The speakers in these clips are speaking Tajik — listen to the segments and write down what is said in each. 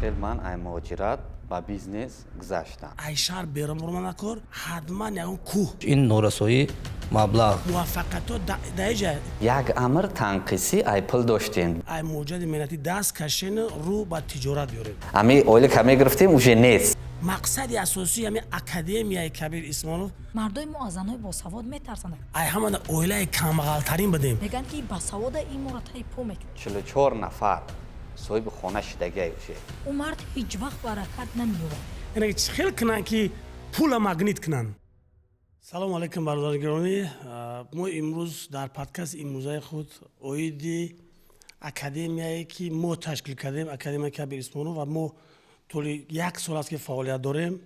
خیلی من ای مهاجرت با بیزنس گذاشتم. ای شهر بیرون برمان نکر حتما یکم کوه این نورسایی مبلغ موفقیت دایجه یک امر تنقیسی ای پل داشتیم. ای موجود ملتی دست کشین رو با تجارت بیاریم. امی اویل کمی گرفتیم اوجه نیست. مقصد اساسی همین اکادمیای کبیر اسمانوف مردای ما از آنهای باسواد میترسند. ای همان اویلای کمغلترین بدیم. میگن که باسواد این مرتای پو میکنه. 44 نفر صاحب خانه شدگی اوجه. اون مرد هیچ وقت برکت نمیاره. یعنی خیلی کنن که پول مگنیت کنن. سلام علیکم برادر گرامی. ما امروز در پادکست امروزهای خود اویدی اکادمیایی که ما تشکیل کردیم اکادمی کبیر اسمانوف و ما طول یک سال است که فعالیت داریم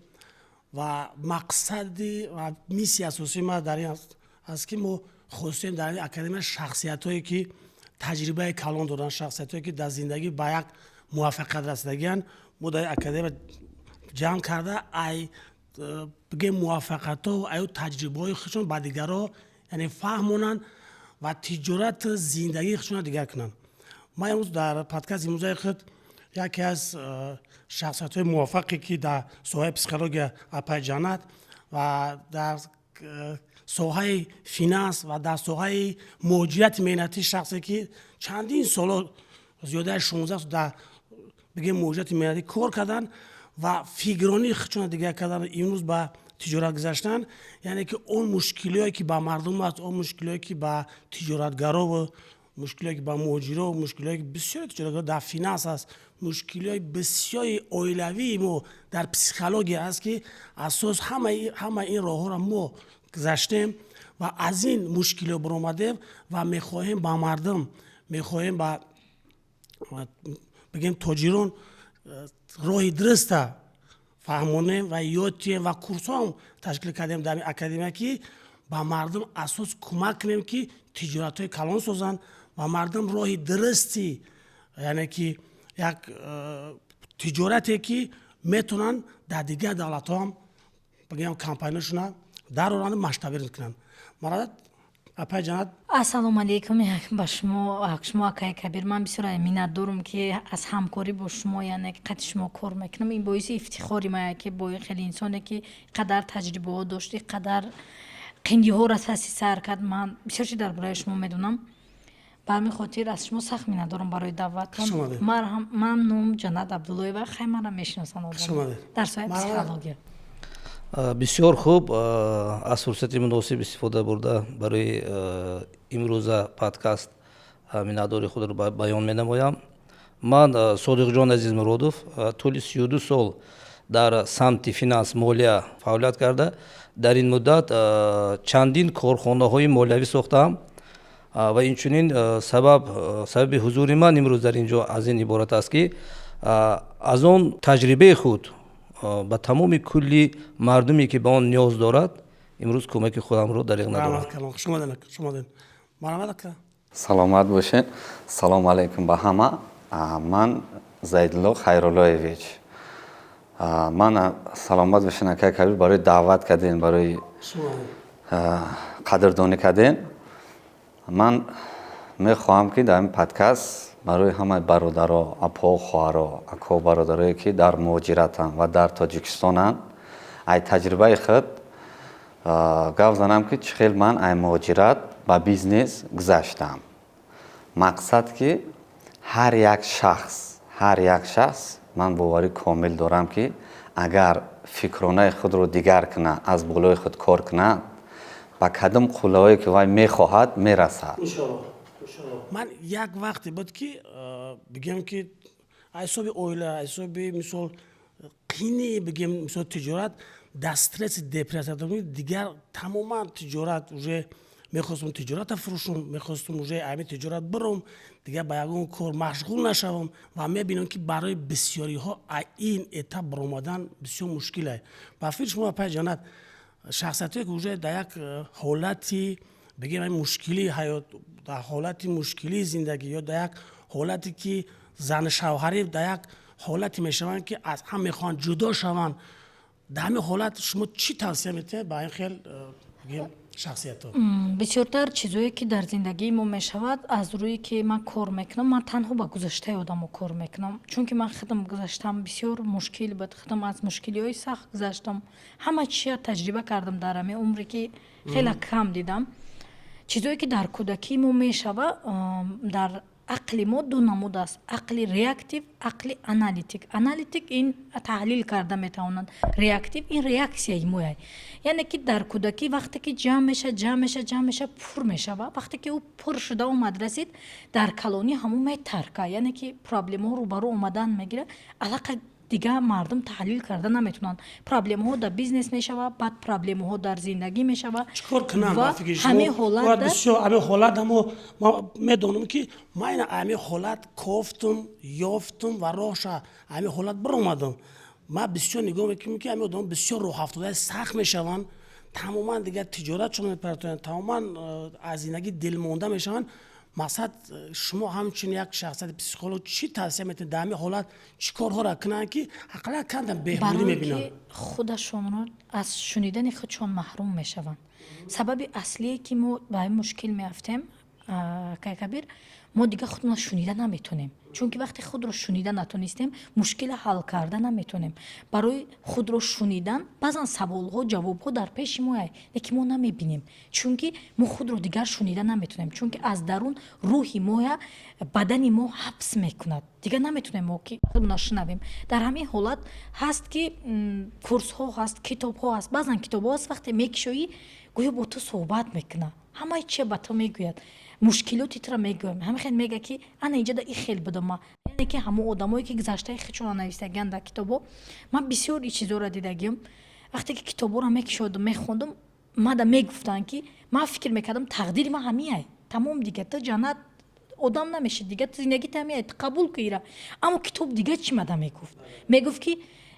و مقصدی و میسی اساسی ما در این است که ما خواستیم در این اکادمی شخصیتایی که تجربه کلان دارن، شخصیتایی که در زندگی به یک موفقیت رسیدگیان ما در اکادمی جمع کرده ای بگه موفقیت ها و ای تجربه های خودشون با دیگرها یعنی فهمونن و تجارت زندگی خودشون دیگر کنن. ما امروز در پادکست امروزهای خود یکی از شخصیت‌های موفقی که در ساحه پسیکولوژی اپای جنت و در ساحه فینانس و در ساحه مدیریت مهنتی شخصی که چندین سال زیاده 16 سال در بگه مدیریت مهنتی کار کردن و فیگرانی خودشون دیگه کردن امروز به تجارت گذاشتن. یعنی که اون مشکلی که با مردم است، اون مشکلی که با تجارتگرا و مشکلی که با مهاجرا و مشکلی که بسیار تجارتگرا در فینانس است، مشکلی بسیار اولیوی ما در پسیکولوژی است که اساس همه این راه‌ها را ما گذاشتیم و از این مشکل برآمدیم و می‌خواهیم با مردم می‌خواهیم با بگیم تاجران راه درست فهمونیم و یاد و کورس هم تشکیل کردیم در این اکادمی که با مردم اساس کمک کنیم که تجارت های کلان سازن و مردم راه درستی یعنی که یک تجارتی که میتونن در دیگه دولت هم بگیم کمپاینشون در اون مشتبه کنن. مراد اپای جنت السلام علیکم با شما اکای کبیر. من بسیار منتدارم که از همکاری با شما یعنی قد شما کار میکنم. این باعث افتخاری ما که با خیلی انسانی که قدر تجربه ها داشتی قدر قندی ها را تاسیس کرد. من بسیار چی درباره شما میدونم. برمی خاطر از شما سخت منتدارم برای دعوتتان. من نام جنت عبدالله و خیلی مرا میشناسن در سایه پسیکولوژی. بسیار خوب. از فرصت مناسب استفاده برده برای امروز پادکست منتداری خود را بیان می‌نمایم. من صادق جان عزیز مرادوف طول 32 سال در سمت فینانس مالیه فعالیت کرده. در این مدت چندین کارخانه‌های مالیوی ساختم و اینچنین سبب حضور من امروز در اینجا از این عبارت است که از آن تجربه خود با تمام کلی مردمی که به آن نیاز دارد امروز کمک خودم رو دریغ ندارم. سلامت باشین. سلام علیکم با همه. من زیدالله خیرالله‌ویچ. من سلامت باشین اکای کبیر برای دعوت کردین برای قدردانی کردین. من میخواهم که در این پادکست برای همه برادرها، اپا و خواهرها، اکا و برادرایی که در مهاجرتن و در تاجیکستانن ای تجربه خود گفت زنم که چخیل من ای مهاجرت با بیزنس گذاشتم. مقصد که هر یک شخص من باوری کامل دارم که اگر فکرانه خود رو دیگر کنه از بالای خود کار کنه با کدام قولهایی که وای میخواهد میرسد. من یک وقتی بود که بگم که حساب اویلا حساب مثال قینی بگم مثال تجارت دسترس دپرسیون دیگر تماما تجارت اوجه میخواستم تجارت فروشم میخواستم اوجه ایمی تجارت برم دیگر با یگون کار مشغول نشوم و میبینم که برای بسیاری ها این اتاب برآمدن بسیار مشکله. با فکر شما پای جنت شخصیتی که اوجه در یک حالتی بگیم مشکلی حیات در حالتی مشکلی زندگی یا در یک حالتی که زن شوهری در یک حالتی میشوند که از هم میخوان جدا شوند در همین حالت شما چی توصیه میتونید با این خیلی шахсиятҳо. бисёртар чизое ки дар зиндагии мо мешавад аз рӯе ки ман кор мекунам, ман танҳо ба гузаштаи одамо кор мекунам, чунки ман худам гузаштам бисёр мушкил буд, худам аз мушкилиҳои сахт гузаштам, ҳама чия таҷриба кардам дар ҳамин умре ки хеле кам дидам. чизое ки дар кӯдакии мо мешава, дар ақли мо ду намуд аст: ақли реактив, ақли аналитик. Аналитик ин таҳлил карда метавонад, реактив ин реаксияи мояй. яъне ки дар кӯдакӣ вақте ки ҷамъ меша пур мешава, вақте ки ӯ пур шуда омад расид, дар калонӣ ҳамон метарка, яъне ки проблемаҳо рӯбарӯ омадан мегирад, аллақа дига мардум таҳлил карда наметавонанд. проблемаҳо дар бизнес мешава, баъд проблемаҳо дар зиндагӣ мешава. чӣ кор кунам ва ҳамин ҳолат бисёр ҳамин ҳолат ҳамо медонам ки ман ҳамин ҳолат кофтум, ёфтум ва роша ҳамин ҳолат баромадам. ман бисёр нигоҳ мекунам ки ҳамин одамон бисёр роҳафтодаи сахт мешаванд, тамоман дигар тиҷоратшон мепартоянд, тамоман аз зиндагӣ дилмонда мешаванд. мақсад шумо ҳамчун як шахсияти психолог чӣ тавсия метавонед дар ҳамин ҳолат чӣ корҳоро кунанд ки ҳақиқатан кандам беҳбудӣ мебинанд? барои ки худашонро аз шунидани худшон маҳрум мешаванд. сабаби аслие ки мо ба ин мушкил меафтем, акай кабир, мо дигар худро шунида наметонем, чунки вақте худро шунида натонистем, мушкила ҳал карда наметонем. барои худро шунидан баъзан саволҳо ҷавобҳо дар пеши мояй, лекин мо намебинем, чунки мо худро дигар шунида наметонем, чунки аз дарун рӯҳи моя бадани мо ҳабс мекунад, дигар наметонем мо ки худро шунавем. дар ҳамин ҳолат ҳаст ки курсҳо ҳаст, китобҳо ҳаст, баъзан китобҳо ҳаст вақте мекушоӣ гӯё бо ту суҳбат мекунад, ҳамаи чия ба ту мегӯяд, мушкилоти туро мегӯям, ҳамин хел мега ки ана инҷа да ин хел будам ман, яъне ки ҳамон одамое ки гузаштаи худшонро нависагиянд дар китобҳо. ман бисёр ин чизҳоро дидагиам, вақте ки китобҳоро мекушодум мехондум, мада мегуфтанд ки ман фикр мекардам тақдири ман ҳамин тамом дига, ту ҷаннат одам намешӣ дига, ту зиндагӣ ҳамин ту қабул кӣ ира. аммо китоб дига чӣ мада мегуфт ки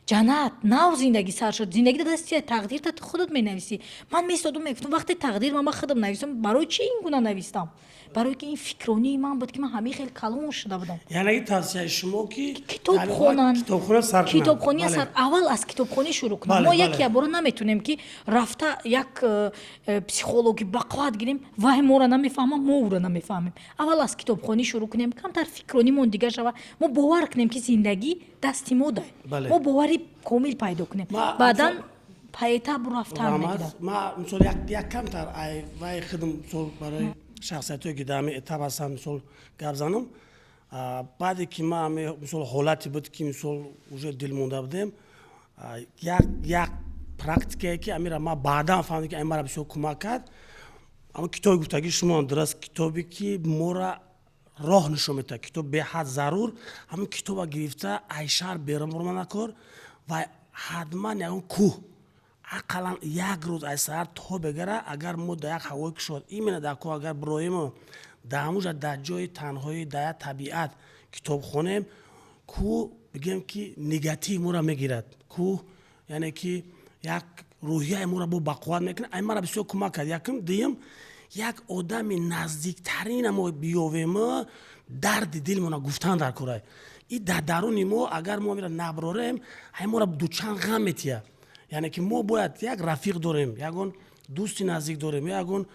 ҷаннат нав зиндагӣ сар шуд, зиндагӣ да дасти тақдирта ту худат менависӣ. ман месодум мегуфтам вақте тақдир ман худам нависам, барои чӣ ин гуна навистам? барое ки ин фикронии ман буд ки ман ҳамин хел калон шуда будам. яъне тавсияи шумо ки китобхонӣ сар аввал аз китобхонӣ шурӯъ кунам. мо яке ябора наметонем ки рафта як психологи бақувват гирем, вай моро намефаҳмам, мо ӯро намефаҳмем. аввал аз китобхонӣ шурӯъ кунем, камтар фикронимон дигар шава, мо бовар кунем ки зиндагӣ дасти мода, мо бовари комил пайдо кунем, баъдан пайта рафтар мегирад. ма мисол як камтар вай худам мисол барои шахсиятое ки дар ҳамин этап ҳастанд мисол гап занам. баъде ки ман мисол ҳолате буд ки мисол уже дилмонда будем, як практикае ки амира ман баъдан фаҳмидам ки ин мара бисёр кӯмак кард. аммо китоби гуфтагӣ шумо дураст, китобе ки моро роҳ нишон медиҳад, китоб беҳад зарур, ҳамин китобро гирифта ай шаҳр берун бурма накор ва ҳатман ягон кӯҳ ақаллан як рӯз аз саҳар то бегара, агар мо дар як ҳавои кушод именно дар кӯҳ агар бироемо дар ҳамунҷа дар ҷои танҳоӣ дар як табиат китоб хонем, кӯҳ бигем ки негатив моро мегирад, кӯҳ яъне ки як рӯҳияи моро бо бақувват мекунад. ин мара бисёр кӯмак кард. якум дуюм, як одами наздиктарина мо биёвемо дарди дилмона гуфтан дар кора. ин дар даруни мо агар мо мира наброрем, ин моро дучанд ғам метиҳад. яъне ки мо бояд як рафиқ дорем, ягон дӯсти наздик дорем, ягон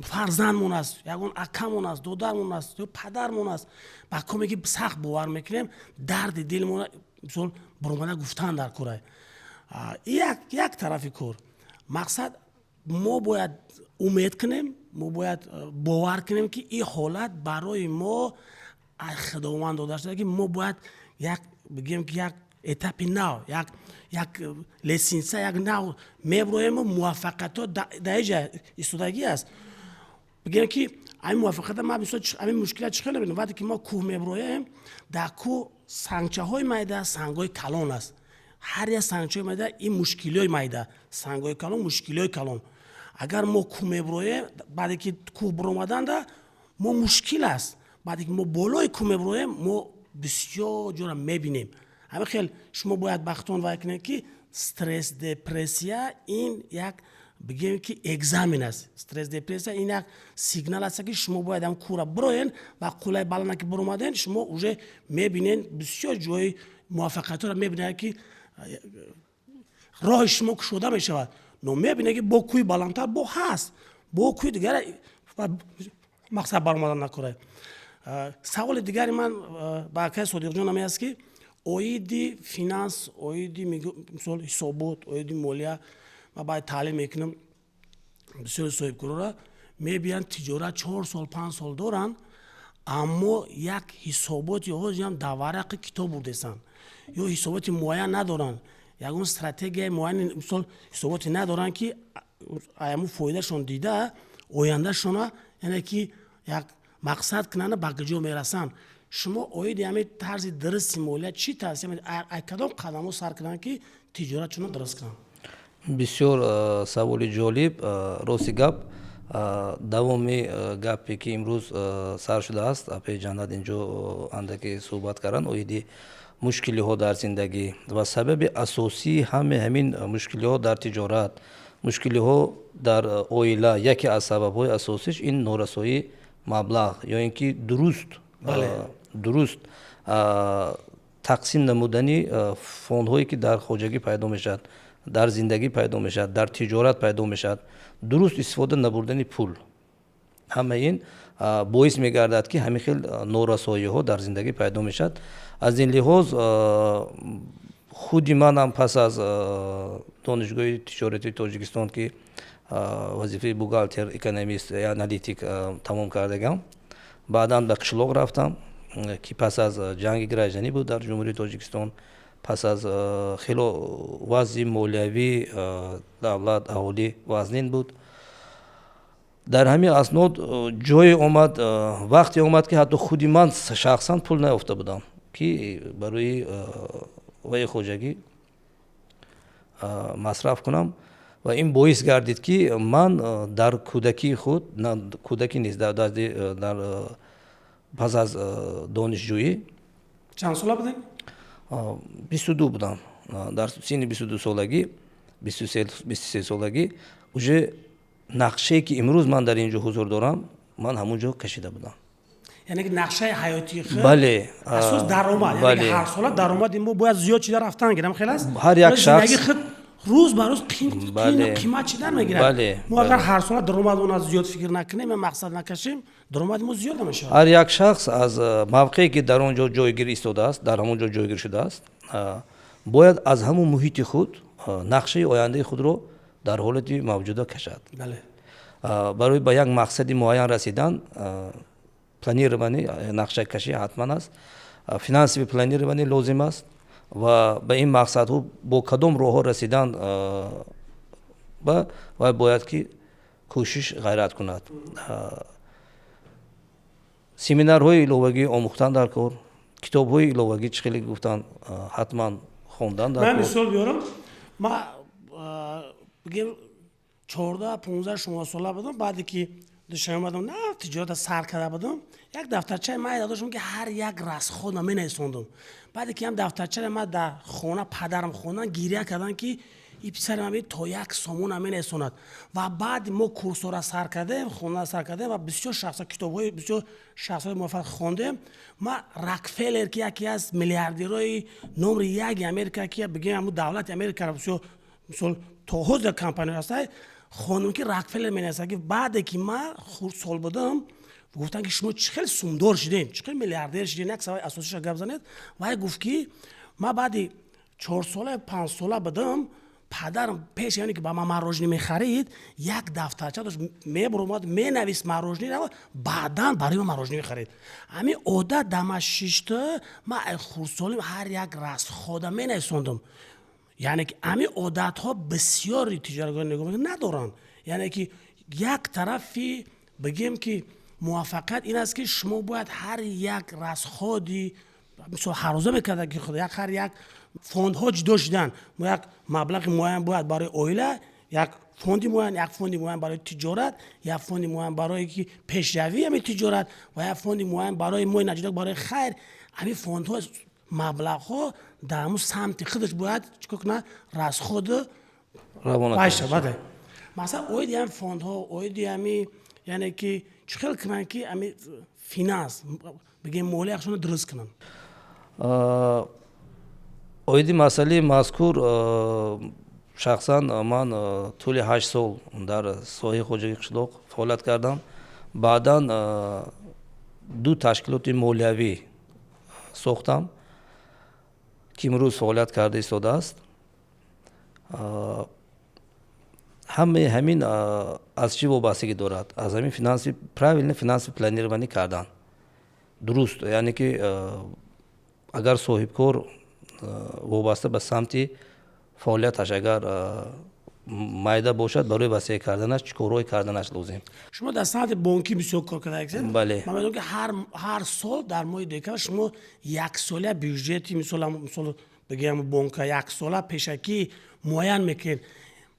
фарзандмон аст, ягон акамон аст, додармон аст, ё падармон аст, ба коме ки сахт бовар мекунем, дарди дилмона мисол баромада гуфтан дар кора. як тарафи кор. мақсад мо бояд умед кунем, мо бояд бовар кунем ки ин ҳолат барои мо аз худованд дода шуда, ки мо бояд як бигем ки як этапи нав, як лесинса, як нав меброем, муваффақиятҳо дар ин ҷа истодагӣ аст. бигем ки ҳамин муваффақията ман бисёр ҳамин мушкилат чӣ хеле бинем, вақте ки мо кӯҳ меброем, дар кӯҳ сангчаҳои майда, сангҳои калон аст. ҳар як сангчаҳои майда ин мушкилиҳои майда, сангҳои калон, мушкилиҳои калон. агар мо кӯҳ меброем, баъде ки кӯҳ биромаданда мо мушкил аст. баъде ки мо болои кӯҳ меброем, мо бисёр ҷора мебинем. ҳамин хел шумо бояд ба худтон вай кунед ки стресс депрессия ин як бигем ки экзамен аст. стресс депрессия ин як сигнал аст ки шумо бояд ҳам кӯҳро бироен ва қулаи баланда ки биромаден, шумо уже мебинен бисёр ҷои муваффақиятҳоро мебинед ки роҳи шумо кушода мешавад. но мебине ки бо кӯи баландтар бо ҳаст, бо кӯи дигар мақсад баромадан накунад. саволи дигари ман ба акай Содиқҷон аст ки оиди финанс, оиди мисол ҳисобот, оиди молия, ма баъд таълим мекунам бисёри соҳибкорора мебиянд тиҷорат 4 сол 5 сол доранд, аммо як ҳисоботи ҳозиам дар варақи китоб бурдесанд ё ҳисоботи муайян надоранд, ягон стратегияи муайяни мисол ҳисоботе надоранд ки аяму фоидашон дида ояндашона яне ки як мақсад кунанда ба куҷо мерасанд. шумо оиди ҳамин тарзи дурусти молия чӣ тавсия кадом қадамҳо сар кунанд ки тиҷоратшона дуруст кунанд? бисёр саволи ҷолиб. рости гап давоми гапе ки имрӯз сар шудааст пеҷанад инҷо андаке суҳбат карданд оиди мушкилиҳо дар зиндагӣ ва сабаби асосии ҳамин мушкилиҳо дар тиҷорат, мушкилиҳо дар оила, яке аз сабабҳои асосиш ин норасоии маблағ ё ин ки дуруст тақсим намудани фондҳое ки дар хоҷагӣ пайдо мешавад, дар зиндагӣ пайдо мешавад, дар тиҷорат пайдо мешавад, дуруст истифода набурдани пул. ҳама ин боис мегардад ки ҳамин хел норасоиҳо дар зиндагӣ пайдо мешавад. аз ин лиҳоз худи манам пас аз донишгоҳи тиҷоратии Тоҷикистон ки вазифаи бухгалтер, экономист, аналитик тамом кардагам, баъдан ба қишлоқ рафтам ки пас аз ҷанги гражданӣ буд дар ҷумҳурии Тоҷикистон, пас аз хело вазъи молиявии давлат аҳолӣ вазнин буд. дар ҳамин аснод ҷое омад, вақте омад ки ҳатто худи ман шахсан пул наёфта будам ки барои ваи хоҷагӣ масраф кунам ва ин боис гардид ки ман дар кӯдакии худ, кӯдакӣ нест, пас аз донишҷӯӣ чанд сола будем? 22 будам. дар синни 22 солагӣ, 23 солагӣ уже нақшае ки имрӯз ман дар ин ҷо ҳузур дорам, ман ҳамон ҷо кашида будам. яъне ки нақшаи ҳаётии худ бале асос даромад, яъне ки ҳар сола даромади мо бояд зиёд чида рафтан гирам хел аст. ҳар як шахс зиндагии худ рӯз ба рӯз қимат чида мегирад. мо агар ҳар сола даромадона зиёд фикр накунем ва мақсад накашем, даромади мо зиёд намешавад. ҳар як шахс аз мавқее ки дар он ҷо ҷойгир истодааст, дар ҳамон ҷо ҷойгир шудааст, бояд аз ҳамон муҳити худ нақшаи ояндаи худро дар ҳолати мавҷуда кашад. барои ба як мақсади муайян расидан планированӣ, нақшакашӣ ҳатман аст, финансови планированӣ лозим аст ва ба ин мақсадҳо бо кадом роҳҳо расидан вай бояд ки кӯшиш ғайрат кунад. семинарҳои иловагӣ омӯхтан дар кор, китобҳои иловагӣ чӣ хеле гуфтан ҳатман хондан дар кор. ман мисол биёрам, ма бигем 14-15 сола будам, баъде ки душам омадам на тиҷората сар карда будам, як дафтарчаи майда доштам ки ҳар як расхода менависондам. баъде ки ҳам дафтарчаи ма дар хона падарам хондан гирия кардан ки и писари ман то як сомона менависонад. ва баъди мо курсора сар кардем, хона сар кардем ва бисёр шахсо китобҳои бисёр шахсои муваффақ хондем. ма Рокфеллер ки яке аз миллиардерои номри яки Америка ки бигем ҳамун давлати Америка бисёр мисол то ҳозир компания ҳастай, хонум ки Рокфеллер менависад ки баъде ки ма хурдсол будам, гуфтан ки шумо чӣ хел сумдор шудем, чӣ хел миллиардер шудем, як саволи асосиша гап занед. вай гуфт ки ма баъди 4 сола 5 сола будам, падарам пеш яъне ки ба ман мороженое мехарид, як дафтарча дошт, мебуромад менавис мороженое, баъдан барои ман мороженое мехарид. ҳамин одат дар ма шишта, ма хурдсолим ҳар як расхода менависондам. яъне ки ҳамин одатҳо бисёри тиҷоратгоҳи нигоҳ надоранд. яъне ки як тарафи бигем ки муваффақият ин аст ки шумо бояд ҳар як расходи мисол ҳаррӯза мекарда ки худ ҳар як фондҳо ҷудо шудан. мо як маблағи муайян бояд барои оила, як фонди муайян барои тиҷорат, як фонди муайян барои ки пешравии ҳамин тиҷорат ва як фонди муайян барои мои наҷодат барои хайр. ҳамин фондҳо маблағҳо дар ҳамун самти худаш бояд чикор кунад, расходу байша баде. масалан оиди ҳамин фондҳо, оиди ҳамин яъне ки чӣ хел кунанд ки ҳамин финанс бигем молияашона дуруст кунанд. оиди масъалаи мазкур шахсан ман тӯли 8 сол дар соҳаи хоҷагии қишлоқ фаъолият кардам. баъдан 2 ташкилоти молиявӣ сохтам ки имрӯз фаъолият карда истодааст. ҳамин аз чӣ вобастагӣ дорад? Аз ҳамин правилно финанси планированӣ кардан. дуруст, яъне ки агар соҳибкор вобаста ба самти фаъолияташ агар майда бошад, барои васеъ карданаш чӣ корҳое карданаш лозим. шумо дар санъати бонкӣ бисёр кор кардаед? Бале. ман медонам ки ҳар сол дар моҳи декабр шумо яксола бюджети мисол бигем бонка яксола пешакӣ муайян мекунед.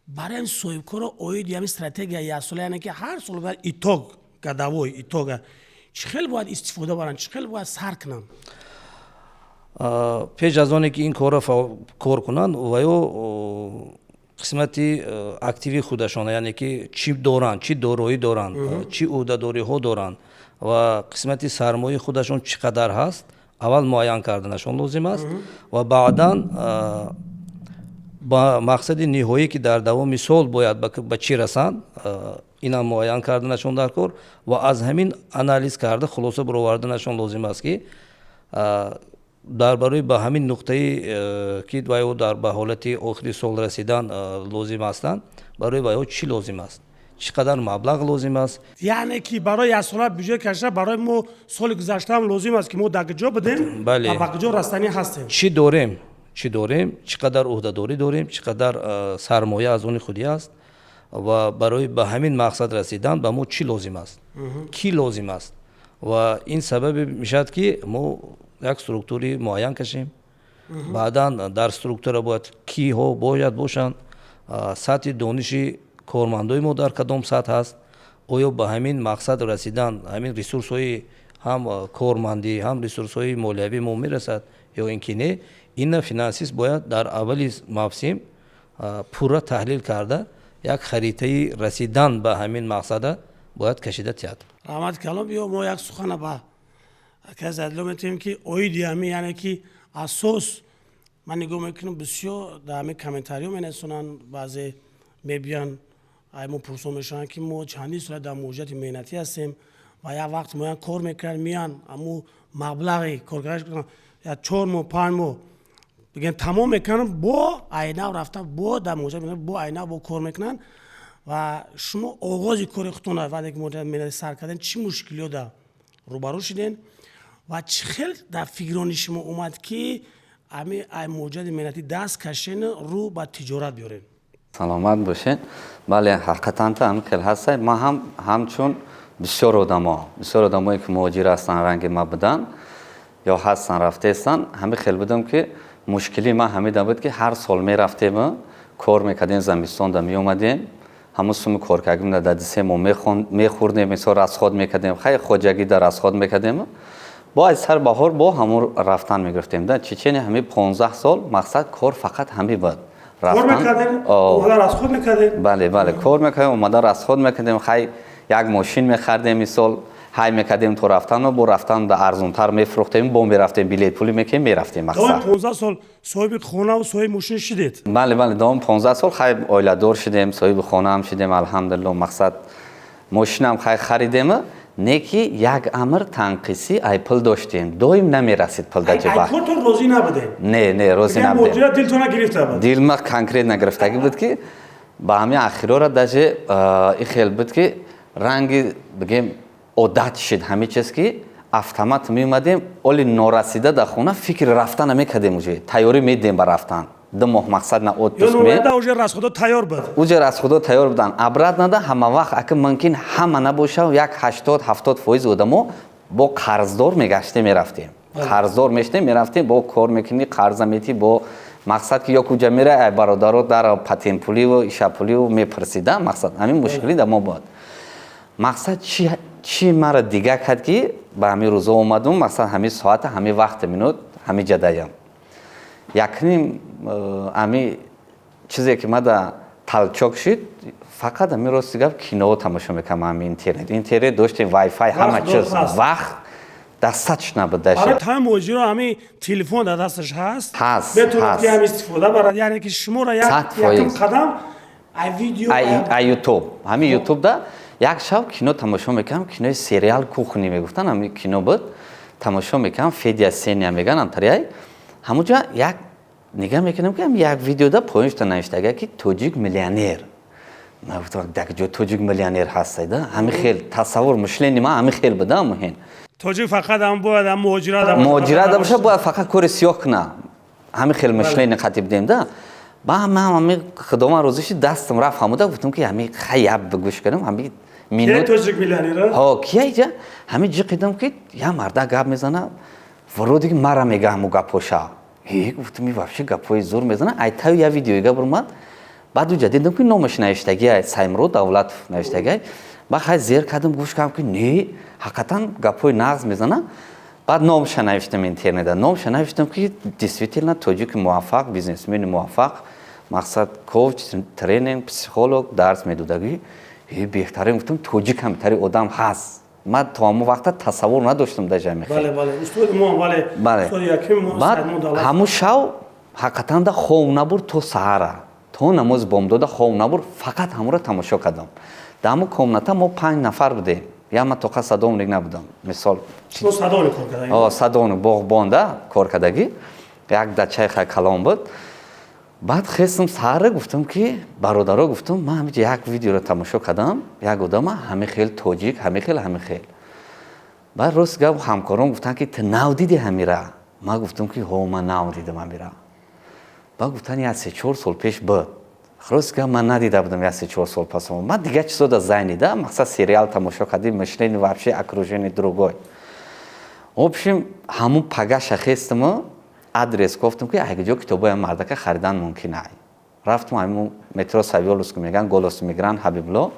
барои ин соҳибкорро оиди ҳамин стратегия яксола, яъне ки ҳар сол бояд итог гадавой итога чӣ хел бояд истифода баранд, чӣ хел бояд сар кунанд? пеш аз оне ки ин корро кор кунанд, ваё қисмати активи худашона, яъне ки чӣ доранд, чӣ дороӣ доранд, чӣ ӯҳдадориҳо доранд ва қисмати сармояи худашон чӣ қадар ҳаст, аввал муайян карданашон лозим аст ва баъдан ба мақсади ниҳоӣ ки дар давоми сол бояд ба чӣ расанд, инам муайян карданашон дар кор ва аз ҳамин анализ карда хулоса бароварданашон лозим аст ки дар барои ба ҳамин нуқтаи ки ваё дар ба ҳолати охири сол расидан лозим ҳастанд, барои ваё чӣ лозим аст, чӣ қадар маблағ лозим аст. яъне ки барои яксола бюджет кашида барои мо соли гузаштаам лозим аст ки мо дар куҷо будем Бале. ва ба куҷо растанӣ ҳастем. чӣ дорем, чӣ қадар ӯҳдадорӣ дорем, чӣ қадар сармоя аз они худӣ аст ва барои ба ҳамин мақсад расидан ба мо чӣ лозим аст, кӣ лозим аст ва ин сабаби мешавад ки мо як структури муайян кашем. баъдан дар структура бояд киҳо бояд бошанд, сатҳи дониши кормандои мо дар кадом сатҳ аст, оё ба ҳамин мақсад расидан ҳамин ресурсҳои ҳам кормандӣ ҳам ресурсҳои молиявӣ мо мерасад ё ин ки не. ина финансист бояд дар аввали мавсим пурра таҳлил карда як харитаи расидан ба ҳамин мақсада бояд кашида тиҳад. раҳмат калом. ё мо як сухана ба кази адло метавонем ки оиди ҳамин, яъне ки асос ман нигоҳ мекунам бисёр дар ҳамин комментариҳо менависонанд, баъзе мебиён мо пурсон мешаванд ки мо чандин сола дар муоҷиати меҳнатӣ ҳастем ва як вақт муайян кор мекард миёян аму маблағи коргараш я 4 моҳ 5 моҳ бигем тамом мекунанд, бо айнав рафта бо дар муоҷиат бо айнав бо кор мекунанд ва шумо оғози кори худтон вақте ки меҳнати сар кардан чӣ мушкилиёта рӯбарӯ шуден ва чӣ хел дар фикрони шумо омад ки ҳамин муоҷиати меҳнатӣ даст кашен рӯ ба тиҷорат биёред? саломат бошед. бале, ҳақиқатан ҳам хел ҳастад. ман ҳамчун бисёр одамое ки муҳоҷир ҳастанд, ранги ма будан ё ҳастанд рафтестанд, ҳамин хел будам ки мушкили ман ҳамида буд ки ҳар сол мерафтем кор мекардем, замистонда меомадем, ҳамун суми коркардагимда дар дисемо мехӯрдем, мисол расход мекардем, хай хоҷагӣ дар расход мекардем, бо аз сар баҳор бо ҳамун рафтан мегирифтем. дар чечени ҳамин 15 сол мақсад кор фақат ҳамин буд. кор мекардем, омада расход мекардем. бале, кор мекардем, омада расход мекардем, хай як мошин мехардем, мисол ҳай мекардем то рафтану бо рафтан да арзонтар мефурӯхтем, бо мерафтем билет пули мекардем, мерафтем мақсад. 15 сол соҳиби хонаву соҳиби мошин шудед? бале, давоми 15 сол хай оиладор шудем, соҳиби хонаам шудем, алҳамдулилло. мақсад мошинам хай харидем, не ки як амр танқисӣ ай пул доштем, доим намерасид пул дар ҷеба. ай кортон розӣ набудем? не розӣ набудем. муоҷират дилтон нагирифта буд? дилма конкрет нагирифтагӣ буд ки ба ҳамин ахирора даже ин хел буд ки ранги бигем одат шид ҳамин чиз ки автомат меомадем, оли норасида дар хона фикри рафтан намекардем, уже тайёрӣ медем ба рафтан. 2 моҳ мақсад на отпуск уже расходо тайёр буд. уже расходо тайёр буданд. абрат нада ҳама вақт аки мумкин ҳама набоша, як 80-70% одамо бо қарздор мегаштем мерафтем. қарздор мештем мерафтем, бо кор мекунӣ, қарза метӣ, бо мақсад ки ё куҷа мера ай бародаро дар патентпуливу ишапуливу мепурсида. мақсад ҳамин мушкилӣ дар мо буд. мақсад чӣ мара дига кард ки ба ҳамин рӯзо омадум, мақсад ҳамин соата, ҳамин вақти минут, ҳамин ҷадаям. якним ҳамин чизе ки мада талчок шид, фақат ҳамин рости гап киноҳо тамошо мекардам. ҳамин интернет доштем, вайфай, ҳама чиз, вақт دستش نبوده برای شه. تمام ماجرا همین تلفن در دستش هست هست، بتونه هست. که هم استفاده برد یعنی که شما را یکم 100%. قدم ای ویدیو ای یوتیوب، همین یوتیوب دا یک شب کینو تماشا میکنم، کینوی سریال کوخنی میگفتن، همین کینو بود تماشا میکنم، فدیا سینیا میگن انتریای همونجا یک نگاه میکنم که هم یک ویدیو دا پوینش تا نوشته که توجیک میلیونر. من گفتم دیگه جو توجیک میلیونر هست دا، همین خیلی تصور مشلنی ما همین خیلی بده مهم. توجیه فقط هم باید هم مهاجرت باشه باید فقط کار سیاه کنه، همین خیلی مشلنی خطیب دیم دا. با من همین خدمات روزش دستم رفت هموده گفتم که همین خیاب بگوش کردم همین که مینوت توجیک میلیونر ها کیه اینجا همین جی قیدم که یا مردا گپ میزنه ورودی که مرا میگه همو گپوشا گفتم می واپس گپوی زور میزنه ای تا یا ویدیوگا برمد بعد اونجا دیدم که نامش نوشتگی سایمرو دولت نوشتگی با خیلی زیر کردم گوش کردم که نه حقیقتا گپوی نغز میزنه بعد نامش نوشتم اینترنت نامش نوشتم که دیسویتیلنا توجیک موفق بیزنسمن موفق مقصد کوچ ترینینگ پسیکولوگ درس میدادگی بهترین گفتم توجیک هم تری آدم هست من تا همون وقت تصور نداشتم در جامعه بله بله استاد ما بله استاد یکم بعد همون شو حقیقتا دا خواب نبود تو سهره تو نماز بامداد خواب نبود فقط همون را تماشا کردم در همون کامنتا ما 5 نفر بودیم یا من توقع صدام نگ نبودم مثال شما صدام کار کردگی صدام باغبانده کار کردگی یک دچه خیلی کلام بود بعد خواستم سهره گفتم که برادرها گفتم من همینجا یک ویدیو رو تماشا کردم یک آدم همه خیلی توجیک همه خیلی بعد روز گفت همکاران گفتن که تو نو دیدی همیرا من گفتم که هو من نو دیدم همیرا بعد گفتن یا 3-4 سال پیش بود روز گفت من ندیده بودم یا 3-4 سال پس من دیگه چیزا در ذهن ده مقصد سریال تماشا کردیم مشلین وابشه اکروژن دروگوی общем همون پگاش خواستم آدرس گفتم که اگه جو کتابای مردک خریدن ممکنه رفتم همون مترو ساویولوس که میگن گولوس میگران حبیبلو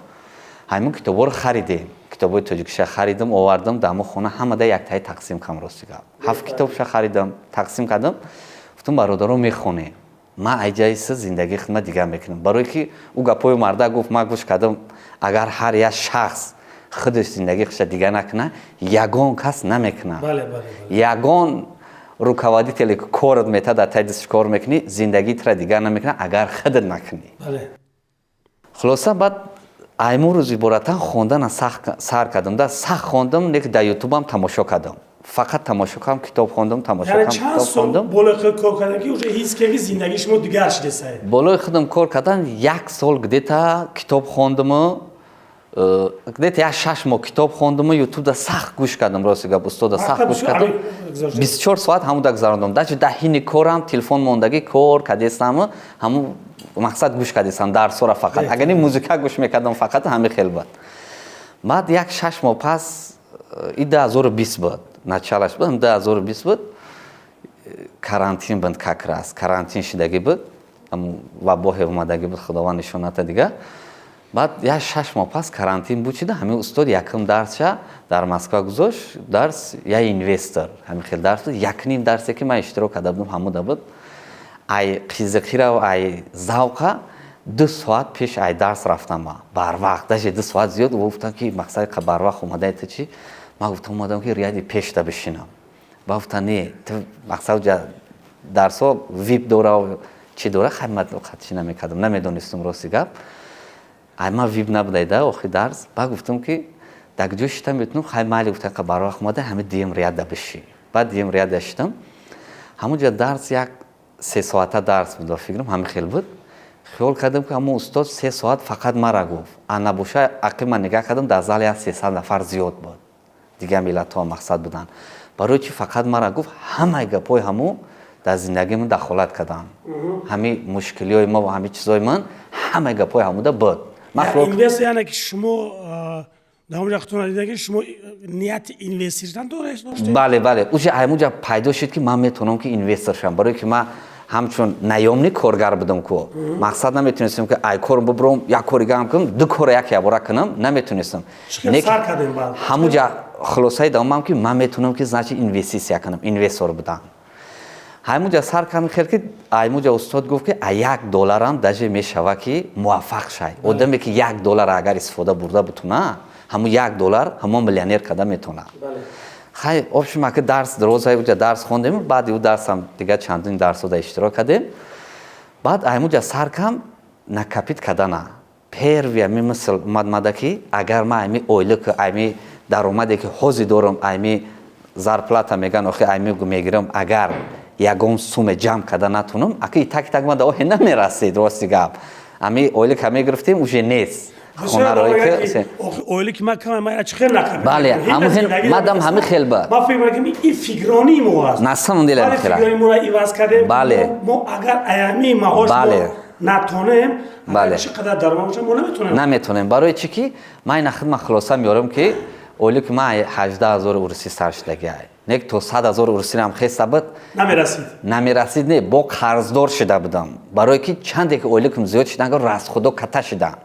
همون کتابا رو خریدیم کتابای توجیکش خریدم آوردم دم خونه همه ده یک تای تقسیم کردم راستی 7 کتابش خریدم تقسیم کردم گفتم برادرم میخونه من ایجایس زندگی خدمت دیگه میکنم برای که او گپای مردا گفت من گوش کردم اگر هر یک شخص خودش زندگیش دیگه نکنه یگان کس نمیکنه بله بله یگان руководитель کارت میته در تایدش کار میکنی زندگی تر دیگر نمیکنه اگر خودت نکنی بله خلاصه بعد ایمون روزی براتن خوندن سر کردم در سخت خوندم نیک در یوتیوب هم تماشا کردم فقط تماشا کردم کتاب خوندم تماشا کردم چند سال بالای خود کار کردن که اوجه حس که زندگی شما دیگر شده سه بالای خودم کار کردن 1 سال گدیتا کتاب خوندم گدیتا 6 ماه کتاب خوندم یوتیوب در سخت گوش کردم راستی گپ استاد سخت گوش کردم 24 ساعت همون در گذراندم در دهین کارم تلفن موندگی کار کردم همون مقصد گوش کردم درس را فقط اگر این موزیک گوش میکردم فقط همین خیلی بود بعد 6 ماه پس این 2020 بود началش بود 2020 بود карантин банд как раз карантин шидагӣ буд вабоҳе омадагӣ буд худованд нишоната дига баъд 6 моҳ пас карантин буд шида ҳамин устод якум дарсша дар Москва гузошт дарс я инвестор ҳамин хел дарс буд якним дарсе ки ман иштирок карда будам ҳамуда буд ай қизиқира ай завқа 2 соат пеш ай дарс рафтам ма барвақт даже 2 соат зиёд гуфтам ки мақсади барвақт омадаи ту чӣ ман гуфтам омадам ки рияди пешда бишинам گفتن نه تو مقصد جا درس‌ها ویب داره چی داره خدمت خدمتش نمی‌کردم نمی‌دونستم راستی گپ اما ویب نبوده آخر درس بعد گفتم که دیگه جوشتم میتونم خیلی مالی گفتن که برای خودم همه دیم ریاض بشی بعد دیم ریاض داشتم همونجا درس یک 3 ساعته درس بود فکرم همین خیلی بود خیال کردم که همون استاد 3 ساعت فقط مرا گفت انا باشه عقب من نگاه کردم در زال 300 نفر زیاد بود دیگه ملت‌ها مقصد بودن برای چی فقط مرا گفت همه گپای همو در زندگی من دخالت کردن همه مشکلی‌های ما و همه چیزای من همه گپای همو ده بود اینوست یعنی که شما در اونجا خودتون دیدید که شما نیت اینوستیشن داشتید بله بله اونجا پیدا شد که من میتونم که اینوستر شم برای که من همچون نیامنی کارگر بودم که مقصد نمیتونستم که ای کارم ببرم یا کاری هم کنم 2 کار یک بار کنم نمیتونستم همونجا خلاصه دامم که من میتونم که значит اینوستیسیا کنم اینوستر بودم همونجا سر کردم خیلی که همونجا استاد گفت که $1 هم داشه میشوه که موفق شای آدمی که $1 اگر استفاده برده بتونه همون $1 همون میلیونر کده میتونه хай общем ака дарс розай уҷа дарс хондем баъди ӯ дарсам дига чандин дарсода иштирок кардем баъд аймуҷа саркам накапит кардана первия мимисл умадмада ки агар ма айми ойлик айми даромаде ки ҳозир дорам айми зарплата меган охи айми мегирам агар ягон суме ҷамъ карда натунам ака так так мада оҳе намерасид рости гап ами ойлик ҳаме гирифтем уже нест ойлик ма кама ма ачхел накаб бале ҳамин мадам ҳами хелба ма фикр мекунам ин фигрони мо аст на самом деле бале фигрони мо ра иваз кардем бале мо агар аями маош бале натонем бале чӣ қадар даромад боша мо наметонем наметонем барои чӣ ки ман ина хидма хулоса меёрам ки ойлик ма 18000 урси саршидагӣ нек то 100000 урсинам хеста буд намерасид не бо қарздор шуда будам барое ки чанде ки ойликам зиёд шидан расходо ката шидан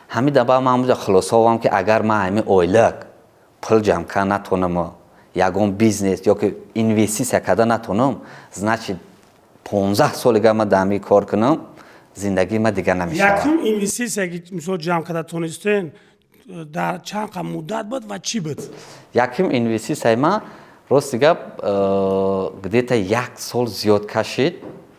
ҳамида ба ман муҷа хулоса овам ки агар ма ҳами ойлик пул ҷамъ карда натонам ягон бизнес ё ки инвестисия карда натонам значит 15 солига ма дами кор кунам зиндагии ма дига намешавад якум инвестисия ки мисол ҷамъ карда тонистен дар чанд қа муддат буд ва чӣ буд якум инвестисияи ма рости гап где-то 1 сол зиёд кашид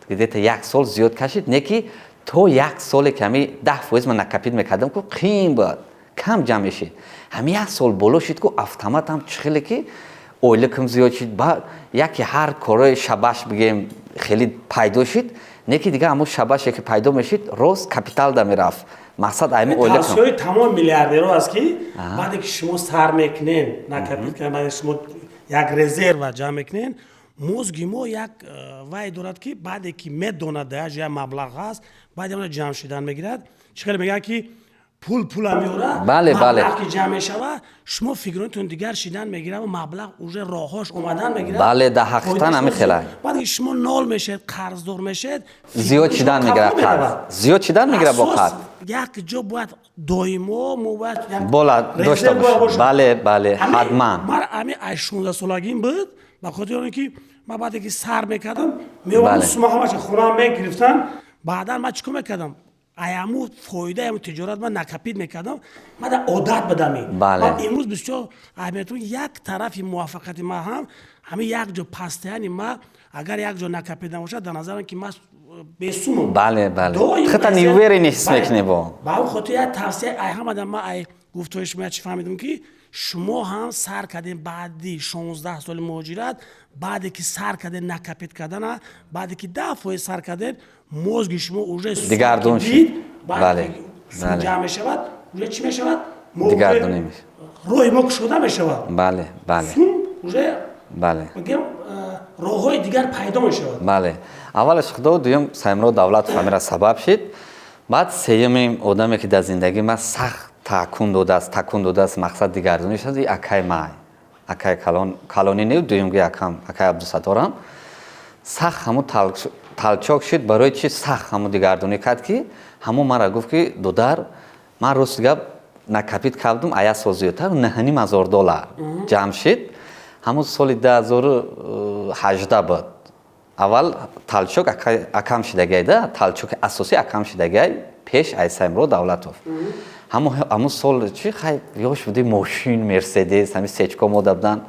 где-то 1 сол зиёд кашид не ки то 1 соле ки ҳами 10% ма накапит мекардам ку қим буд кам ҷамъ мешид ҳами 1 сол боло шид ку автоматам чихеле ки ойликам зиёд шид ба яке ҳар корои шабаш бигем хеле пайдо шид не ки дига ҳамун шабаше ки пайдо мешид рост капитал да мерафт мақсад айми ойликам тавсияи тамом миллиардеро аст ки баъде ки шумо сар мекунен накапит кардан баъде шумо як резерва ҷамъ мекунен мозги мо як вай дорад ки баъде ки медонад даяш як маблағ ҳаст баъди она ҷамъ шидан мегирад чӣ хеле мегӯяд ки пула меорад маблағ ки ҷамъ мешавад шумо фикронитон дигар шидан мегирад маблағ уже роҳҳош омадан мегирад бале да ҳақиқатан ҳами хела баъде ки шумо нол мешед қарздор мешед зиёд шидан мегирад қарз зиёд шидан мегирад бо қарз як ҷо бояд доимо мо бояд бола дошта бош бале бале ҳатман мар ами ай 16 солагим буд ба хотири оне ки ма баъде ки сар мекардам меомадам сума ҳамаша хонам мегирифтам баъдан ма чӣ кор мекардам аяму фоида яму тиҷорат ма накапит мекардам ма дар одат будам имрӯз бисёр аҳамияту як тарафи муваффақияти ма ҳам ҳамин як ҷо пастаяни ма агар як ҷо накапит набошад дар назарам ки ма бесумам бале хата неуверенный ҳис мекунӣ бо ба ҳамин хотир як тавсия ай ҳамада ма ай гуфтои шумо чӣ фаҳмидам ки шумо ҳам сар кардем баъди 16 соли муҳоҷират баъде ки сар кардем накапит кардана баъде ки 10% сар кардем мозги шумо уже дигардон шид бале ҷамъ мешавад уже чӣ мешавад дигардон мешавад роҳи мо кушода мешавад бале бале уже бале мегӯям роҳҳои дигар пайдо мешавад бале аввалаш худо дуюм Саймурод Давлатов ҳамира сабаб шид баъд сеюмим одаме ки дар зиндагии ма сахт такун додааст мақсад дигардонӣ шуд акай май акай калони нев дуюмги акам акай Абдусатторам сахт ҳамун талчок шид барои чи сахт ҳамун дигардонӣ кард ки ҳамун мара гуфт ки додар ман рости гап накапит кардам ая сол зиёдтар $9,000 ҷамъ шид ҳамун соли 2018 буд аввал талчок акам шидагай да талчоки асосӣ акам шидагай пеш ай Саймурод Давлатов ҳамун сол чи хай ёш буди мошин мерседес ҳами сечко мода будан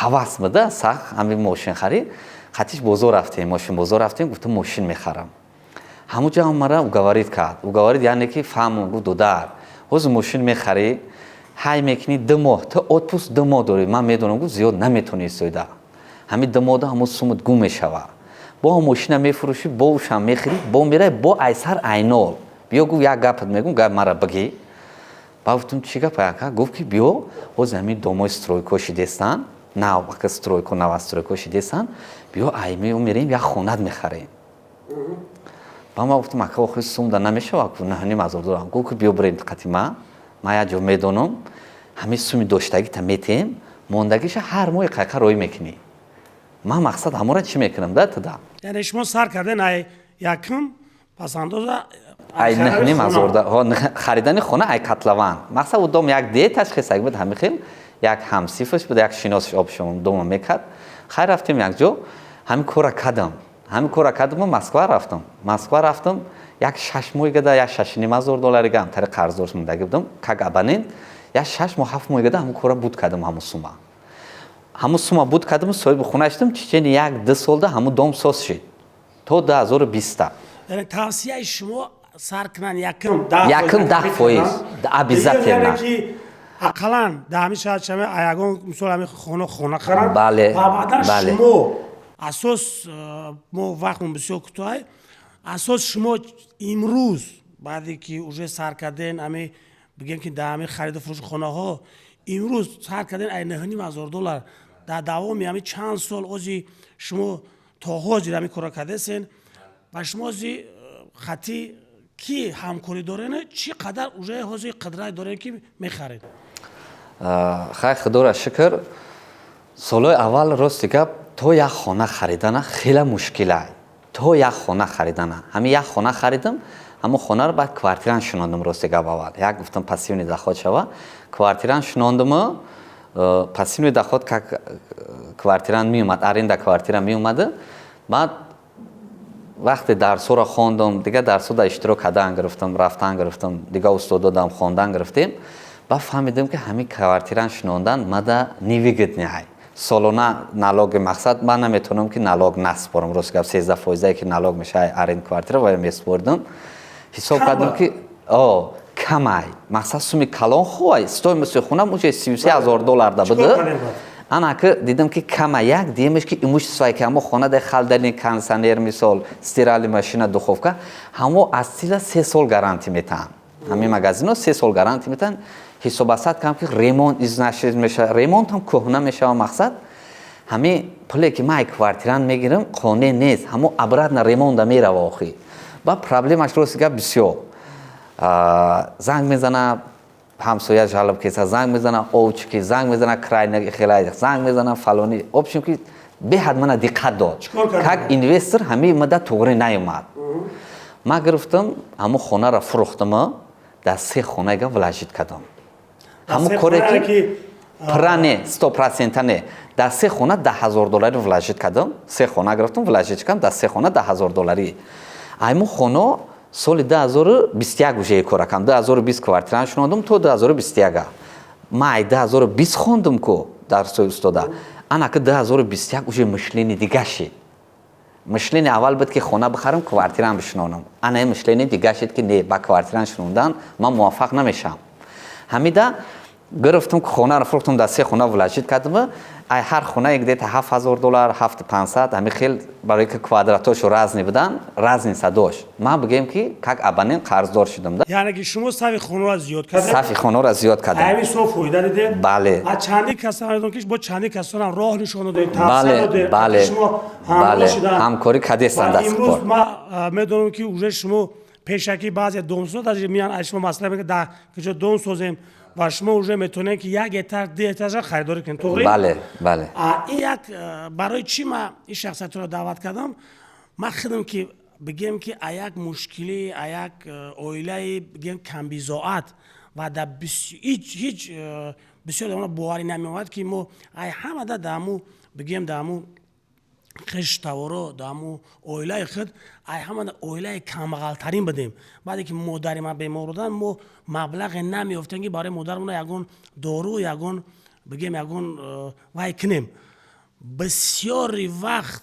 ҳавас буда сахт ҳами мошин харид қатиш бозор рафтем мошин бозор рафтем гуфтам мошин мехарам ҳамун ҷа мара уговорид кард уговорид яъне ки фаҳмон гуфт додар ҳозир мошин мехарӣ ҳай мекунӣ 2 моҳ то отпуск 2 моҳ дорӣ ман медонам гуфт зиёд наметонӣ истоида ҳамин 2 моҳда ҳамун сумат гум мешавад бо мошина мефурӯшӣ бо ушам мехирӣ бо мерай бо айсар айнол биё гуфт як гапат мегӯм гап мара бигӣ ба гуфтам чӣ гапа ака гуфт ки биё ҳозир ҳамин домои стройко шидестан нав ака стройко нава стройко шидестан биё айми мерем як хонат мехарем ба ман гуфтам ака охир сумда намешавад $9,000 гуфт ки биё бирем диққати ман як ҷо медонам ҳамин суми доштагита метем мондагиша ҳар моҳи қайқа рӯй мекунӣ ман мақсад ҳамонро чӣ мекунам да туда яъне шумо сар карден ай якум пасандоза ай $9,000 харидани хона ай котлован мақсад ӯ дом як де ташхисак буд ҳамин хел як ҳамсифаш буд як шиносиш обшом дома мекард хай рафтем як ҷо ҳамин кора кардам Москва рафтам як 6 моҳи гада як $6,500 гам тари қарздор мондаги будам как абонент як 6 моҳ 7 моҳи гада ҳамин кора буд кардам ҳамун сума همون سوما بود کدوم صاحب خونه شدم چین یک دو سال ده همون دوم ساز شد تا 2020 یعنی توصیه شما سر کنن یکم 10% ابیزت یعنی که اقلا در همین شاید شما ایگان مثلا همین خونه خرن بله و بعدا بله شما اساس ما وقتمون بسیار کوتاه اساس شما امروز بعدی که اوج سر کردن همین بگیم که در همین خرید و فروش خانه ها امروز سر کردن $9,500 در دوام همین چند سال اوزی شما تا حاجی همین کارا کرده سن و شما زی خطی کی همکاری دارن چی قدر اوجه حاجی قدرت دارن که میخرید خیلی خدا را شکر سالهای اول راست گپ تو یک خانه خریدن خیلی مشکله تو یک خانه خریدن همین یک خانه خریدم همون خانه رو بعد کوارتیران شنوندم راست گپ اول یک گفتم پسیونی دخواد شوه کوارتیران شنوندم پسیونی دخواد که کوارتیران می اومد ارنده کوارتیران می اومده بعد وقتی درسو را خواندم دیگه درسو دا اشتراک کردن گرفتم رفتن گرفتم دیگه استادا دام خواندن گرفتیم با فهمیدم که همین کوارتیران شنوندن مدا نیویگت نیای سالانه نالوگ مقصد من نمیتونم که نالوگ نسپارم راست گپ 13% که نالوگ میشه ارین کوارتیر و میسپردم حساب کردم که کمای مقصد سومی کلان خوای стоимость خونه موجه $33,000 دا بده انا که دیدم که کم یک دیمش که имущество که همو خانه در خالدنی کانسانر مثال استرالی ماشین دخوفکا همو اصلا 3 سال گارانتی میتن همین مغازینا 3 سال گارانتی میتن حساب است کم که ریمونت از نشد میشه ریمونت هم کهنه میشه و مقصد همین پولی که ما کوارتیران میگیرم خانه نیست همو ابراد نه ریمونت میره واقعی با پرابلمش روز که بسیار زنگ میزنه همسایه جالب کیسه زنگ میزنه اوچ کی زنگ میزنه کرای خیلی زنگ میزنه فلانی آپشن که به حد من دقت داد که اینوستر همین مدت توگری نیومد ما گرفتم همون خانه را فروختم در 3 خانه گا ولاجت کردم همون کاری که پرانه 100% نه در 3 خانه $10,000 ولاجت کردم 3 خانه گرفتم ولاجت کردم در 3 خانه $10,000 ایمو خانه سال 2021 уже کار کردم 2020 کوارتیران شنوندم تو 2021 ما 2020 خوندم کو درس استاد انا که 2021 уже مشلینی دیگه شد مشلینی اول بود که خونه بخرم کوارتیران بشنونم انا مشلینی دیگه شد که نه با کوارتیران شنوندن من موافق نمیشم همیدا گرفتم که خونه رو فروختم در 3 خانه ولاجت کردم هر خانه یک دیت $7,000 $7,500 همین خیلی برای که کوادراتش رزنی بدن رزنی صداش من بگم که یک ابانین قرضدار شدم یعنی که شما صفی خانه را زیاد کردید صفی خانه را زیاد کردم همین سو فایده دیده بله از چندی کسان دادن که با چندی کسان راه نشون دادن بله همکاری کردید امروز ما میدونم که اوج شما پیشکی بعضی دومسو در میان شما مثلا میگه در که دوم سازیم و شما اوجه میتونین که 1 اتر 2 اتر خریداری کنید توگری؟ بله این یک برای چی من این شخصیت رو دعوت کردم من خودم که بگم که یک مشکلی یک اویله بگم کم بیزاعت و در هیچ بسیار دامون باوری نمیومد که ما همه دامو بگم دامو خشتوارو دامو اویله خود همه اویله کمغلترین بدیم بعدی که مادری ما بیمار بودن ما مبلغ نمیافتیم که برای مادرمون یگون دارو یگون بگیم یگون وای کنیم بسیاری وقت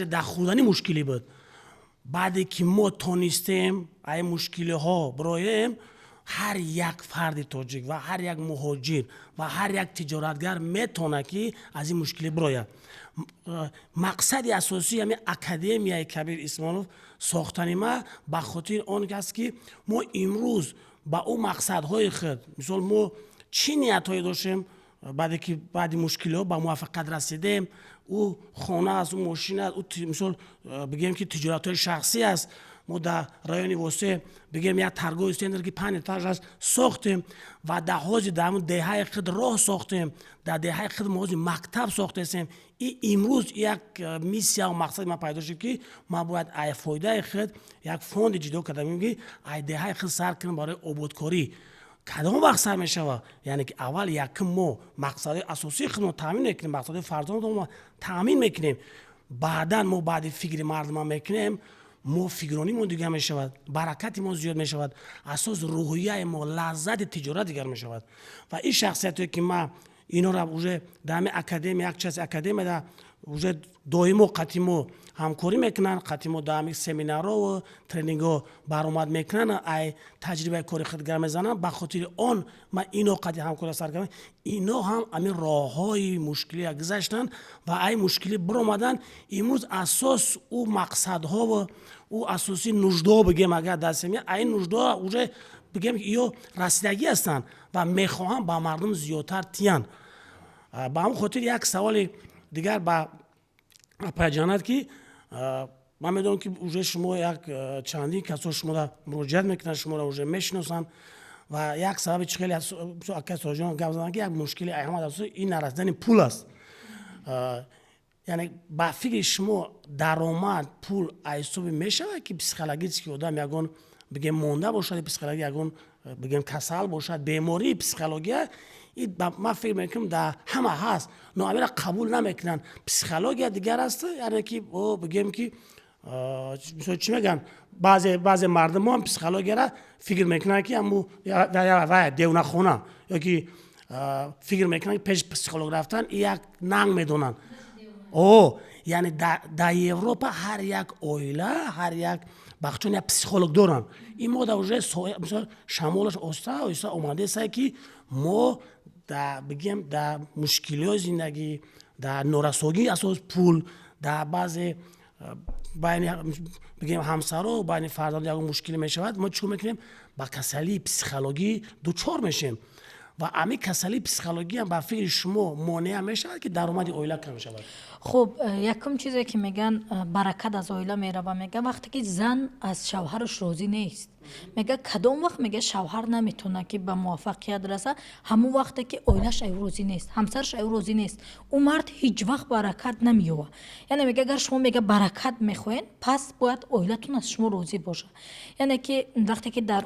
در خودنی مشکلی بود بعدی که ما تونستیم ای مشکلی ها برایم هر یک فرد تاجیک و هر یک مهاجر و هر یک تجارتگر میتونه که از این مشکلی براید مقصد اساسی همین اکادمیای کبیر اسمانوف ساختن ما به خاطر آن است که ما امروز با اون مقصدهای خود مثلا ما چی نیت‌هایی داشتیم بعد مشکل‌ها با موفقیت رسیدیم او خانه است او ماشین است او مثلا بگیم که تجارت‌های شخصی است ما در رایون واسه بگیم یک ترگاه استندر که 5 اتاژ است ساختیم و در حوزه در همون دهه خود راه ساختیم در دهه خود ما مکتب ساختیم این امروز یک میسیا و مقصد ما پیدا شد که ما باید ای فایده خود یک فوند جدا کردیم که ای دهه خود سر کنیم برای آبادکاری کدام وقت سر میشه یعنی که اول یک ما مقصد اساسی خودمون تامین میکنیم مقصد فرزندمون تامین میکنیم بعدا ما بعد فکر مردم میکنیم ما فکرانیمون دیگه می شود برکت ما زیاد می شود اساس روحیه ما لذت تجارت دیگر می شود و این شخصیتی که ما اینو را уже دم اکادمی یک چیز اکادمی دا уже доимо қатимо ҳамкорӣ мекунанд қатимо дар семинарҳо ва тренингҳо баромад мекунанд ай таҷрибаи кори худгар мезананд ба хотири он ман ино қади ҳамкорӣ сар кардам ино ҳам амин роҳҳои мушкилия гузаштанд ва ай мушкилӣ биромаданд имрӯз асос ӯ мақсадҳо ва ӯ асосии нуждо бигем агар дар семия ай нуждо уже бигем ё расидагӣ ҳастанд ва мехоҳанд ба мардум зиёдтар тиянд ба ҳамин хотир як саволи дигар ба паҷанад ки ман медонам ки уже шумо як чандин касо шуморо муроҷиат мекунанд шуморо уже мешиносанд ва як сабаби чи хеле ака соҷон гап заданд ки як мушкили аҳамад асоси ин нарасидани пул аст яъне ба фикри шумо даромад пул айсоби мешавад ки психологически одам ягон бигем монда бошад психология ягон бигем касал бошад бемории психология ман фикр мекунам дар ҳама ҳаст но амира қабул намекунанд психология дигар аст яъне ки бигем ки мисол чи меган баъзе мардум ҳам психологияра фикр мекунанд ки девнахона ёки фикр мекунанд пеш психолог рафтан як нанг медонанд яъне дар Европа ҳар як оила ҳар як бахчон як психолог доранд ин мо дар уже мисол шамолаш оста оста омадааст ки мо бигем дар мушкилиҳои зиндагӣ дар норасогии асос пул дар баъзе байни бигем ҳамсаро байни фарзандо ягон мушкилӣ мешавад мо чӣ мекунем ба касалии психологӣ дучор мешем ва ами касалии психологӣ ҳам ба фикри шумо монеа мешавад ки даромади оила кам шавад хуб якум чизе ки меган баракат аз оила мерава мега вақте ки зан аз шавҳараш розӣ нест мега кадом вақт мега шавҳар наметона ки ба муваффақият раса ҳамон вақте ки оилаш ай розӣ нест ҳамсараш ай розӣ нест ӯ мард ҳеҷ вақт баракат намеёва яъне мега агар шумо мега баракат мехоҳед пас бояд оилатон аз шумо розӣ боша яъне ки вақте ки дар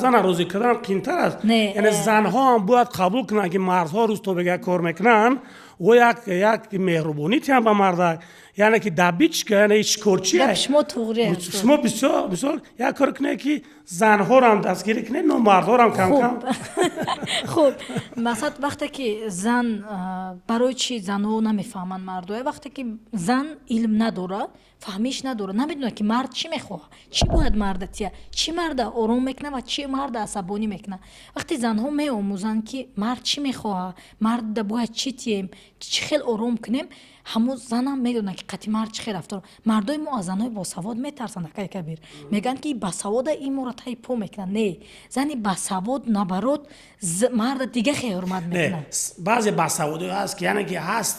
зана розӣ кардан қиимтар аст яъне занҳо ҳам бояд қабул кунанд ки мардҳо рӯз то бега кор мекунанд ӯ як меҳрубонӣ тиям ба марда яъне ки дабичка яъне шикорчи шумо туғри шумо бисёр мисол як кор кунед ки занҳоро ҳам дастгирӣ кунед но мардҳоро ҳам кам хуб мақсад вақте ки зан барои чӣ занҳо намефаҳманд мардоя вақте ки зан илм надорад фаҳмиш надорад намедонад ки мард чӣ мехоҳад чӣ бояд марда тия чӣ марда ором мекунад ва чӣ марда асабонӣ мекунад вақте занҳо меомӯзанд ки мард чӣ мехоҳад марда бояд чӣ тием чӣ хел ором кунем ҳамун занам медонад ки қати мард чӣ хел рафтор мардои мо аз занҳои босавод метарсанд акай кабир мегӯянд ки басавода ин моро таи по мекунад не зани басавод набарот марда дига хе ҳурмат мекунад баъзе басаводҳо ҳаст ки яъне ки ҳаст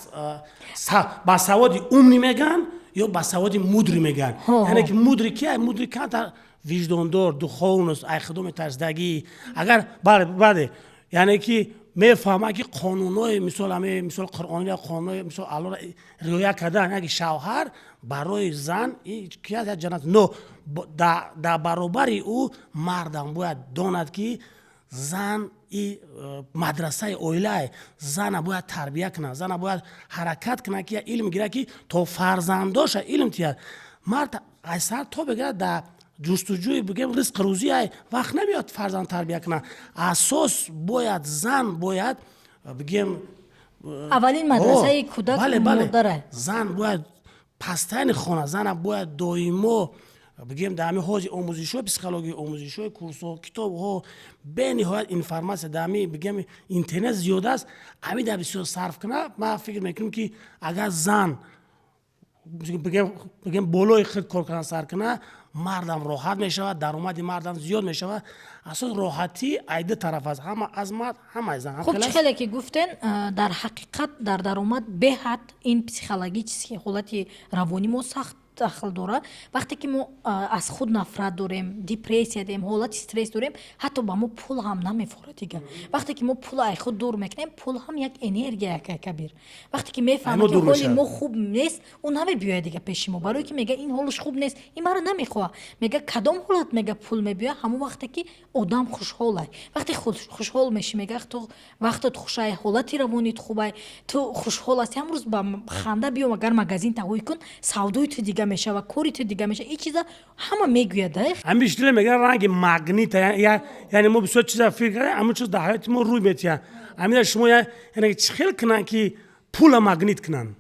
басаводи умри меган ё басаводи мудри меган яъне ки мудри кия мудри ката виҷдондор духовност айхидоми тарсдагӣ агар бале яъне ки мефаҳмад ки қонунҳои мисол қуръони қонунҳои мисол аллоро риоя кардан яки шавҳар барои зан ки аст як ҷаннат но дар баробари ӯ мардам бояд донад ки зан и мадрасаи оилае зана бояд тарбия кунад зана бояд ҳаракат кунад ки илм гирад ки то фарзандоша илм тияд мард айсар то бигирад дар ҷустуҷӯи бигем ризқи рӯзӣ ай вақт намеёд фарзанд тарбия кунад асос бояд зан бояд бигем аввалин мадрасаи кӯдак модаре зан бояд пастайни хона зана бояд доимо бигем дар ҳамин ҳози омӯзишҳои психология омӯзишҳои курсҳо китобҳо бениҳоят информатсия дар ҳамин бигем интернет зиёда аст ҳамин дар бисёр сарф кунад ман фикр мекунам ки агар зан бигем болои худ кор кардан сар кунад мардам роҳат мешавад даромади мардам зиёд мешавад асос роҳатӣ ай ду тараф аст ҳама аз мард ҳама аз зан хуб чӣ хеле ки гуфтен дар ҳақиқат дар даромад беҳад ин психологически ҳолати равони мо сахт дахл дорад вақте ки мо аз худ нафрат дорем депрессия дорем ҳолати стресс дорем ҳатто ба мо пул ҳам намефорад дига вақте ки мо пул ай худ дур мекунем пул ҳам як энергия якай кабир вақте ки мефаҳмад ки ҳоли мо хуб нест ӯ намебиёяд дига пеши мо барое ки мега ин ҳолаш хуб нест ин маро намехоҳад мега кадом ҳолат мега пул мебиёяд ҳамон вақте ки одам хушҳолай вақте хушҳол мешӣ мега ту вақтат хушай ҳолати равонит хубай ту хушҳол ҳасти ҳамрӯз ба ханда биём агар магазин таҳоӣ кун савдои ту дига мешава кори ту дига мешава ин чиза ҳама мегӯяд ҳамиштиле мегӯяд ранги магнит яъне мо бисёр чиза фикр кардем ҳамин чиз дар ҳаёти мо рӯй метиҳад амира шумо яне чӣ хел кунанд ки пула магнит кунанд?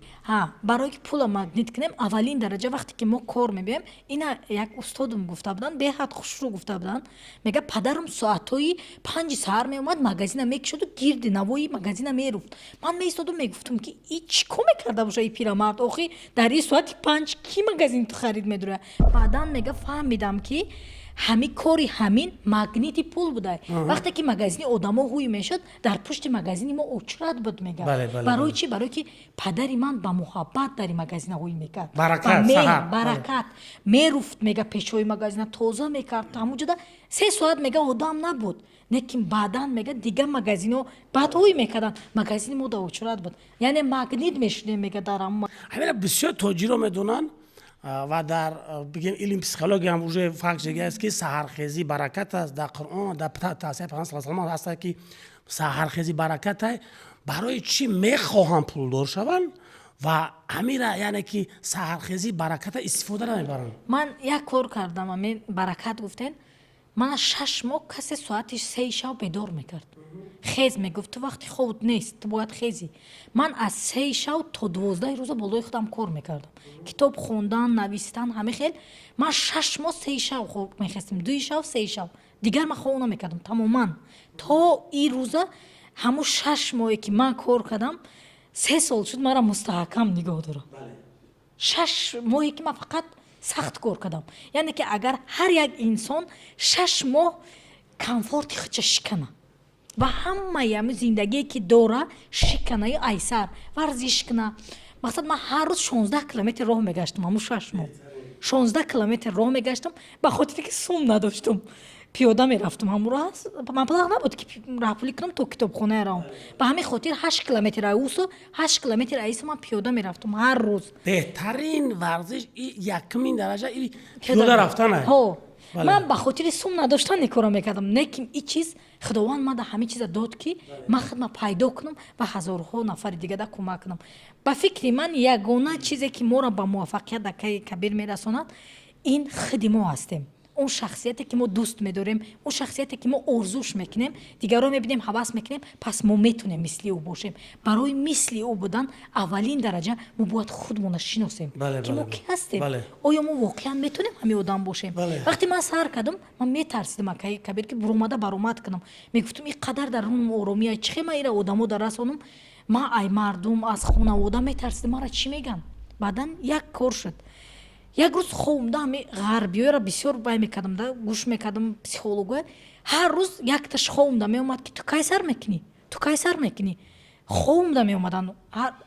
барое ки пула магнит кунем аввалин дараҷа вақте ки мо кор мебием, ина як устодум гуфта буданд, беҳад хушрӯ гуфта буданд, мега падарам соатҳои 5 саҳар меомад, магазина мекшоду гирди навои магазина меруфт. Ман меистодум мегуфтум ки и чӣ кор мекарда боша и пирамард, охи дар ин соати 5 ки магазин харид медурад? Баъдан мега фаҳмидам ки ҳамин кори ҳамин магнити пул буда. Вақте ки магазини одамо ҳуй мешуд, дар пушти магазини мо очрат буд мега. Барои чӣ? Барои ки падари ман ба муҳаббат дар ин магазина ҳуй мекард. Баракат меруфт мега пешои магазина тоза мекард. ҳамуҷода 3 соат мега одам набуд. Лекин баъдан мега дига магазино баъд ҳуй мекарданд. Магазини мо да очрат буд. Яъне магнит мешудем мега дар ҳама. ҳамина бисёр тоҷиро медонанд ва дар бигем илми психология ҳам уже факт шудааст ки саҳархезӣ баракат аст. Дар Қуръон дар тавсияи Пайғамбар саллаллоҳу алайҳи ва саллам ҳаст ки саҳархезӣ баракат аст. Барои чӣ мехоҳанд пулдор шаванд ва амира яъне ки саҳархезӣ бараката истифода намебаранд? Ман як кор кардам, амин баракат гуфтен. Мана 6 моҳ касе соати 3 шаб бедор мекард. Хез мегуфт, ту вақти ход нест, ту бояд хезӣ. Ман аз 3 шаб то 12 рӯза болои худам кор мекардам. Китоб хондан, навистан, ҳама хел. Ман 6 моҳ 3 шаб хоб мехестам, 2 шаб, 3 шаб. Дигар ман хоб намекардам тамоман. То ин рӯза ҳамун 6 моҳе ки ман кор кардам, 3 сол шуд мара мустаҳкам нигоҳ дорам. 6 моҳе ки ман фақат сахт кор кардам. Яъне ки агар ҳар як инсон 6 моҳ комфорти худша шикана ва ҳамаи ҳамин зиндагие ки дора шикана ё айсар варзиш кана. Мақсад ман ҳар рӯз 16 километр роҳ мегаштам, ҳамун 6 моҳ 16 километр роҳ мегаштам, ба хотире ки сум надоштум. Пиёда мерафтум ҳамун роҳ. Маблағ набуд ки раҳпулӣ кунам то китобхона равам. Ба ҳамин хотир 8 километр аусо 8 километр аисо ман пиёда мерафтум ҳар рӯз. Беҳтарин варзиш якмин дараҷа пиёда рафтан аст. Ман ба хотири сум надоштан ин кора мекардам. Лекин ин чиз худованд ман да ҳамин чиза дод ки ман худам пайдо кунам ва ҳазорҳо нафари дига да кӯмак кунам. Ба фикри ман ягона чизе ки моро ба муваффақият дар кайи кабир мерасонад, ин худи мо ҳастем. Он шахсияте ки мо дӯст медорем, он шахсияте ки мо орзуш мекунем, дигарро мебинем ҳавас мекунем, пас мо метонем мисли ӯ бошем. Барои мисли ӯ будан аввалин дараҷа мо бояд худмонро шиносем ки мо ки ҳастем. Оё мо воқеан метонем ҳамин одам бошем? Вақте ман сар кардам, ман метарсидам аз кайи кабир ки буромада баромад кунам. Мегуфтум ин қадар дар рӯм оромия чӣ хел ман ира одамо дар расонам? Ман ай мардум аз хонавода метарсидам, мара чӣ меган? Баъдан як кор шуд. Як рӯз хомда ҳами ғарбиёро бисёр бай мекардам, да гӯш мекардам психология. Ҳар рӯз якташ хомда меомад ки ту кай сар мекунӣ? Ту кай сар мекунӣ? Хомда меомадан.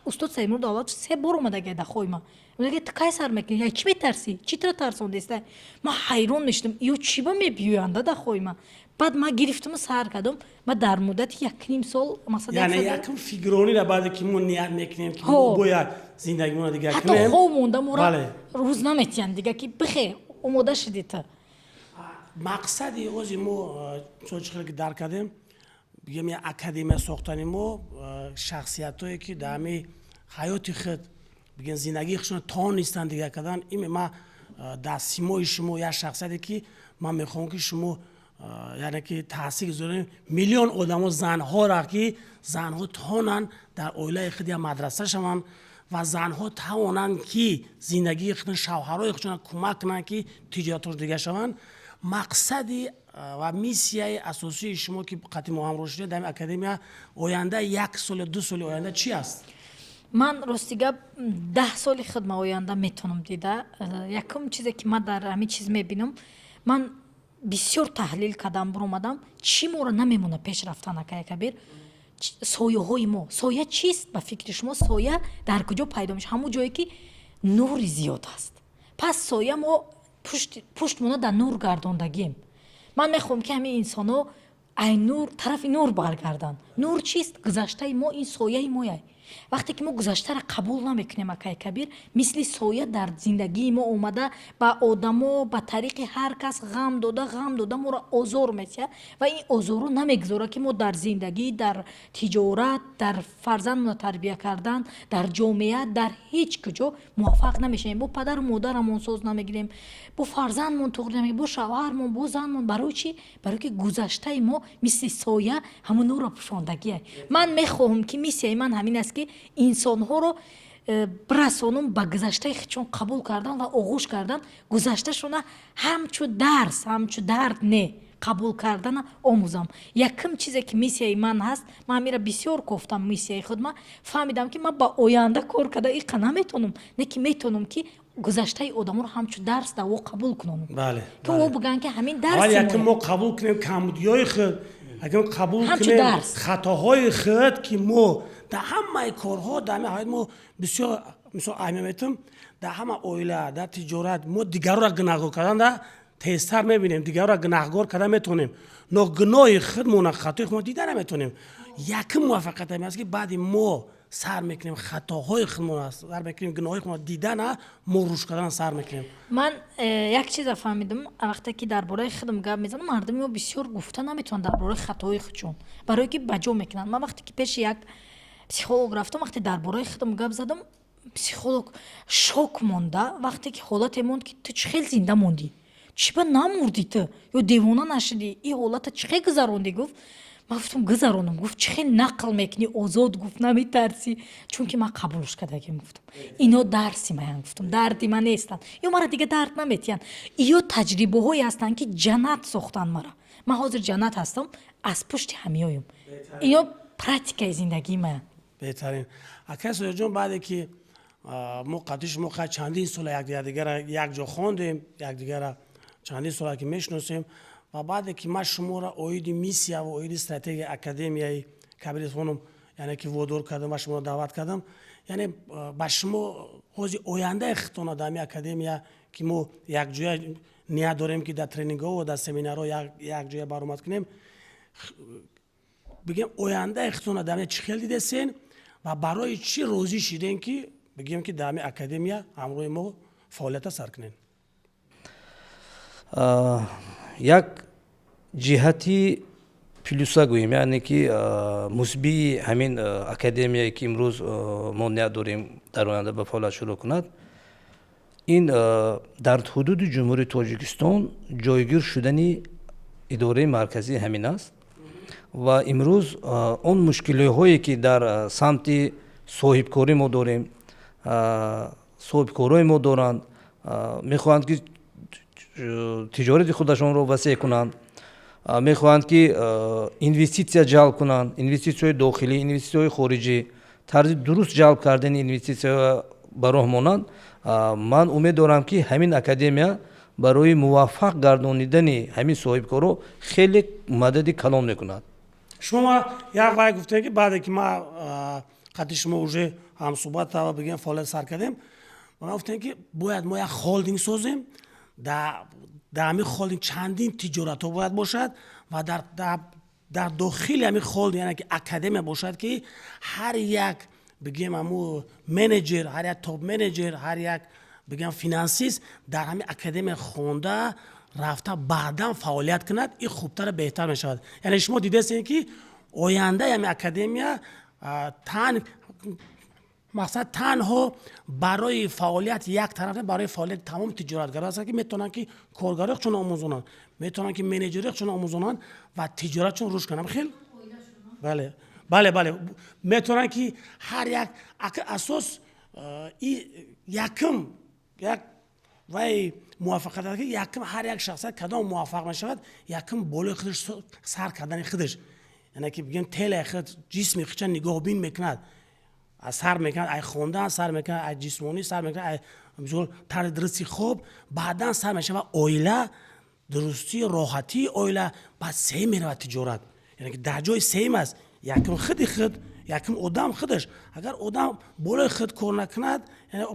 Устод Саимур Давлатов 3 бор омада гай да хойма. Мегӯяд ту кай сар мекунӣ? Чӣ метарсӣ? Чӣ тра тарсондеста? Ман ҳайрон мешудам. Ё чӣ ба мебиёянд да хойма? Баъд ман гирифтум сар кардам. Ман дар муддати 1.5 сол масалан яъне якм фигуронира баъде ки мо ният мекунем ки мо бояд зиндагимона дигар кунем. Ҳатто хоб монда мора рӯз наметиҳанд дига ки бихе омода шудӣ ту. мақсади ози мо чӣ хел ки дарк кардем, бигем як академия сохтани мо шахсиятое ки дар ҳамин ҳаёти худ бигем зиндагии худшон тонистанд дигар кардан. ин ман дар симои шумо як шахсияте ки ман мехоҳам ки шумо яъне ки таъсир гузорем миллион одамо занҳоро ки занҳо тонанд дар оилаи худ як мадраса шаванд ва занҳо тавонанд ки зиндагии худ шавҳарои худшон кӯмак кунанд ки тиҷоратҳош дигар шаванд. мақсади ва миссияи асосии шумо ки қатъи мо ҳамроҳ шудед дар академия оянда 1 сол 2 соли оянда чӣ аст? Ман рости гап 10 соли худма оянда метонам дида. Якум чизе ки ман дар ҳамин чиз мебинам, ман бисёр таҳлил кардам буромадам чӣ моро намемона пеш рафтан акай кабир. Сояҳои мо, соя чист? Ба фикри шумо соя дар куҷо пайдо мешавад? Ҳамун ҷое ки нури зиёд аст. Пас соя мо пуштмона дар нур гардондагием. Ман мехоҳам ки ҳамин инсонҳо ай нур тарафи нур баргарданд. Нур чист? Гузаштаи мо ин сояи мояй. вақте ки мо гузаштаро қабул намекунем акай кабир, мисли соя дар зиндагии мо омада ба одамо ба тариқи ҳар кас ғам дода моро озор месиҳад ва ин озору намегзора ки мо дар зиндагӣ, дар тиҷорат, дар фарзандро тарбия кардан, дар ҷомеа, дар ҳеҷ куҷо муваффақ намешавем. бо падару модарамон соз намегирем, бо фарзандмон туғри намегирем, бо шавҳармон, бо занмон. барои чӣ? барои ки гузаштаи мо мисли соя ҳамонро пӯшондагиай. ман мехоҳам ки миссияи ман ҳамин аст ки инсонҳоро расонум ба гузаштаи худшон қабул кардан ва оғӯш кардан, гузашташона ҳамчу дарс, ҳамчу дард не қабул кардана омӯзам. якум чизе ки миссияи ман ҳаст, ман ҳамира бисёр гуфтам миссияи худ, ман фаҳмидам ки ман ба оянда кор карда иқа наметонам, не ки метонам ки гузаштаи одаморо ҳамчу дарс дар во қабул кунонам. бале ки о бигӯянд ки ҳамин вале якум дарси мо қабул кунем камбудиҳои худ, якум қабул ҳамчу кунем дарс. хатоҳои худ ки мо дар ҳамаи корҳо, дар ҳамаи ҳоят мо бисёр мисол аҳамият метам, дар ҳама оила, дар тиҷорат мо дигарро гунаҳгор карданда тезтар мебинем, дигарро гунаҳгор карда метонем, но гуноҳи худмона, хатои худмона дида наметонем. якум муваффақият аст ки баъди мо сар мекунем хатоҳои худмона, сар мекунем гуноҳои худмона, дидана мо рушд кардана сар мекунем. ман як чиза фаҳмидам, вақте ки дар бораи худам гап мезанам, мардуми мо бисёр гуфта наметавонанд дар бораи хатои худшон, барое ки ба ҷо мекунанд. ман вақте ки пеши як психолог рафтам, вақте дар бораи худам гап задам, психолог шок монда, вақте ки ҳолате монд ки ту чӣ хел зинда монди, чӣ ба намурдӣ ту ё девона нашудӣ, ин ҳолата чӣ хел гузаронди? гуфт ман гуфтам гузаронам. гуфт чӣ хел нақл мекунӣ озод? гуфт наметарсӣ? чунки ман қабулш кардагим. гуфтам ино дарси маян, гуфтам дарди ман нестанд, ё мара дига дард наметиҳанд, ё таҷрибаҳое ҳастанд ки ҷаннат сохтанд мара. ман ҳозир ҷаннат ҳастам аз пушти ҳамиёюм. ино практикаи зиндагии маян. беҳтарин. акай сояҷон, баъде ки мо қадри шумо чандин сола якдигара якҷо хондем, якдигара чандин сола ки мешиносем ва баъде ки ман шуморо оиди миссия ва оиди стратегияи академияи Кабир хонум яъне ки водор кардам ва шуморо даъват кардам, яъне ба шумо ҳозир ояндаи хитона дар ҳамин академия ки мо якҷоя ният дорем ки дар тренингҳо ва дар семинарҳо якҷоя баромад кунем, бигем ояндаи хитона дар ҳамин чӣ хел дидесен ва барои чӣ розӣ шидем ки бигем ки дар ҳамин академия ҳамроҳи мо фаъолията сар кунем? як ҷиҳати плюса гӯем, яъне ки мусбии ҳамин академияе ки имрӯз мо ният дорем дар оянда ба фаъолият шурӯъ кунад, ин дар ҳудуди ҷумҳурии Тоҷикистон ҷойгир шудани идораи марказии ҳамин аст ва имрӯз он мушкилиҳое ки дар самти соҳибкорӣ мо дорем, соҳибкорҳои мо доранд, мехоҳанд ки тиҷорати худашонро васеъ кунанд, мехоҳанд ки инвеститсия ҷалб кунанд, инвеститсияҳои дохилӣ, инвеститсияҳои хориҷӣ, тарзи дуруст ҷалб кардани инвеститсия ба роҳ монанд. ман умед дорам ки ҳамин академия барои муваффақ гардонидани ҳамин соҳибкорҳо хеле мадади калон мекунад. шумо як вай гуфтем ки баъде ки ма қадри шумо уже ҳамсуҳбат ва бигем фаъолият сар кардем, ман гуфтем ки бояд мо як холдинг созем, дар ҳамин холдинг чандин тиҷоратҳо бояд бошад ва дар дохили ҳамин холдинг, яъне ки академия бошад ки ҳар як бигем ҳамун менеҷер, ҳар як топ менеҷер, ҳар як бигем финансист дар ҳамин академия хонда рафта баъдан фаъолият кунад, ин хубтару беҳтар мешавад. яъне шумо дидесен ки ояндаи ҳамин академия мақсад танҳо барои фаъолият як тараф не, барои фаъолияти тамоми тиҷоратгаро аст ки метавонанд ки коргариҳояшон омӯзонанд, метавонанд ки менеҷериҳояшон омӯзонанд ва тиҷоратшон рушд кунанд. хел бале метавонанд ки ҳар як асос якум як вай муваффақият аст ки якум ҳар як шахсият кадом муваффақ мешавад, якум болои худаш сар кардани худаш, яъне ки бигем телаи худ, ҷисми худша нигоҳбин мекунад, сар мекунад, ай хондан сар мекунад, ай ҷисмонӣ сар мекунад, ай мисол тарзи дурусти хоб, баъдан сар мешавад оила, дурустии роҳатии оила, баъд сеҳ меравад тиҷорат, яъне ки дар ҷои сеҳим аст, якум худи худ, якум одам худаш. агар одам болои худ кор накунад, яъне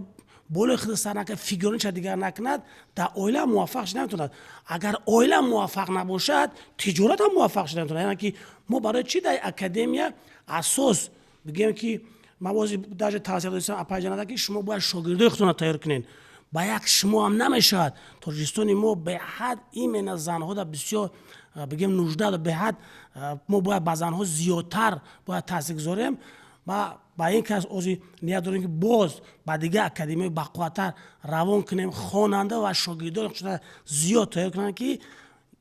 болои худ сар накунад, фигураниша дигар накунад, дар оила муваффақ шуда наметавонад. агар оила муваффақ набошад, тиҷорат ҳам муваффақ шуда наметавонад. яъне ки мо барои чӣ дар академия асос бигем ки мавози даже тавсия додам апайҷанада ки шумо бояд шогирдои худтонро тайёр кунед. ба як шумо ҳам намешавад. Тоҷикистони мо беҳад имена занҳода бисёр бигем нужда беҳад мо бояд ба занҳо зиёдтар бояд таъсир гузорем. ба ин кас ози ният дорем ки боз ба дигар академияи бақувваттар равон кунем, хонанда ва шогирдони худшуда зиёд тайёр кунанд ки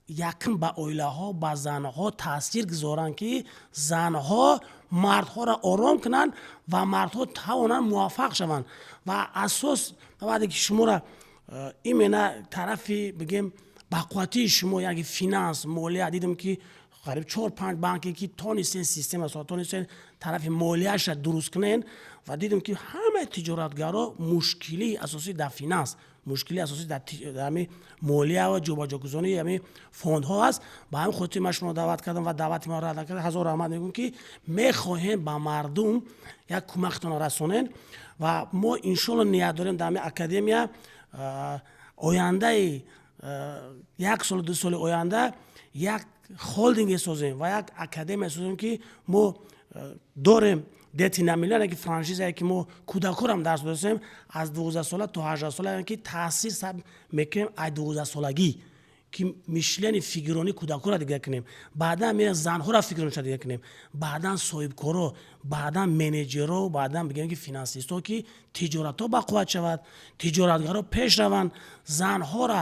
якин ба оилаҳо, ба занҳо таъсир гузоранд ки занҳо мардҳоро ором кунанд ва мардҳо тавонанд муваффақ шаванд. ва асос вақте ки шуморо имена тарафи бигем бақувватии шумо яки финанс, молия дидем ки қариб 4-5 банке ки тонистен система тонистен тарафи молияша дуруст кунен ва дидем ки ҳамаи тиҷоратгаро мушкилии асосӣ дар финанс, мушкилии асосӣ дар ҳамин молия ва ҷобаҷогузонии ҳамин фондҳо аст. ба ҳамин хотир ман шуморо даъват кардам ва даъвати маро рад накард. ҳазор раҳмат мегӯям ки мехоҳем ба мардум як кӯмактонро расонем ва мо иншоалло ният дорем дар ҳамин академия ояндаи 1 сол 2 соли оянда як холдинге созем ва як академия созем ки мо дорем детинамилион ки франшизае ки мо кӯдаконам дарс додем аз 12 сола то 18 сола ки таъсир саб мекунем аз 12 солагӣ ки мишлени фикрронӣ кӯдаконро дигар кунем, баъдан меем занҳоро фикррониша дигар кунем, баъдан соҳибкоро, баъдан менеҷерро, баъдан бигем ки финансистҳо ки тиҷоратҳо бақувват шавад, тиҷоратгаро пеш раванд, занҳоро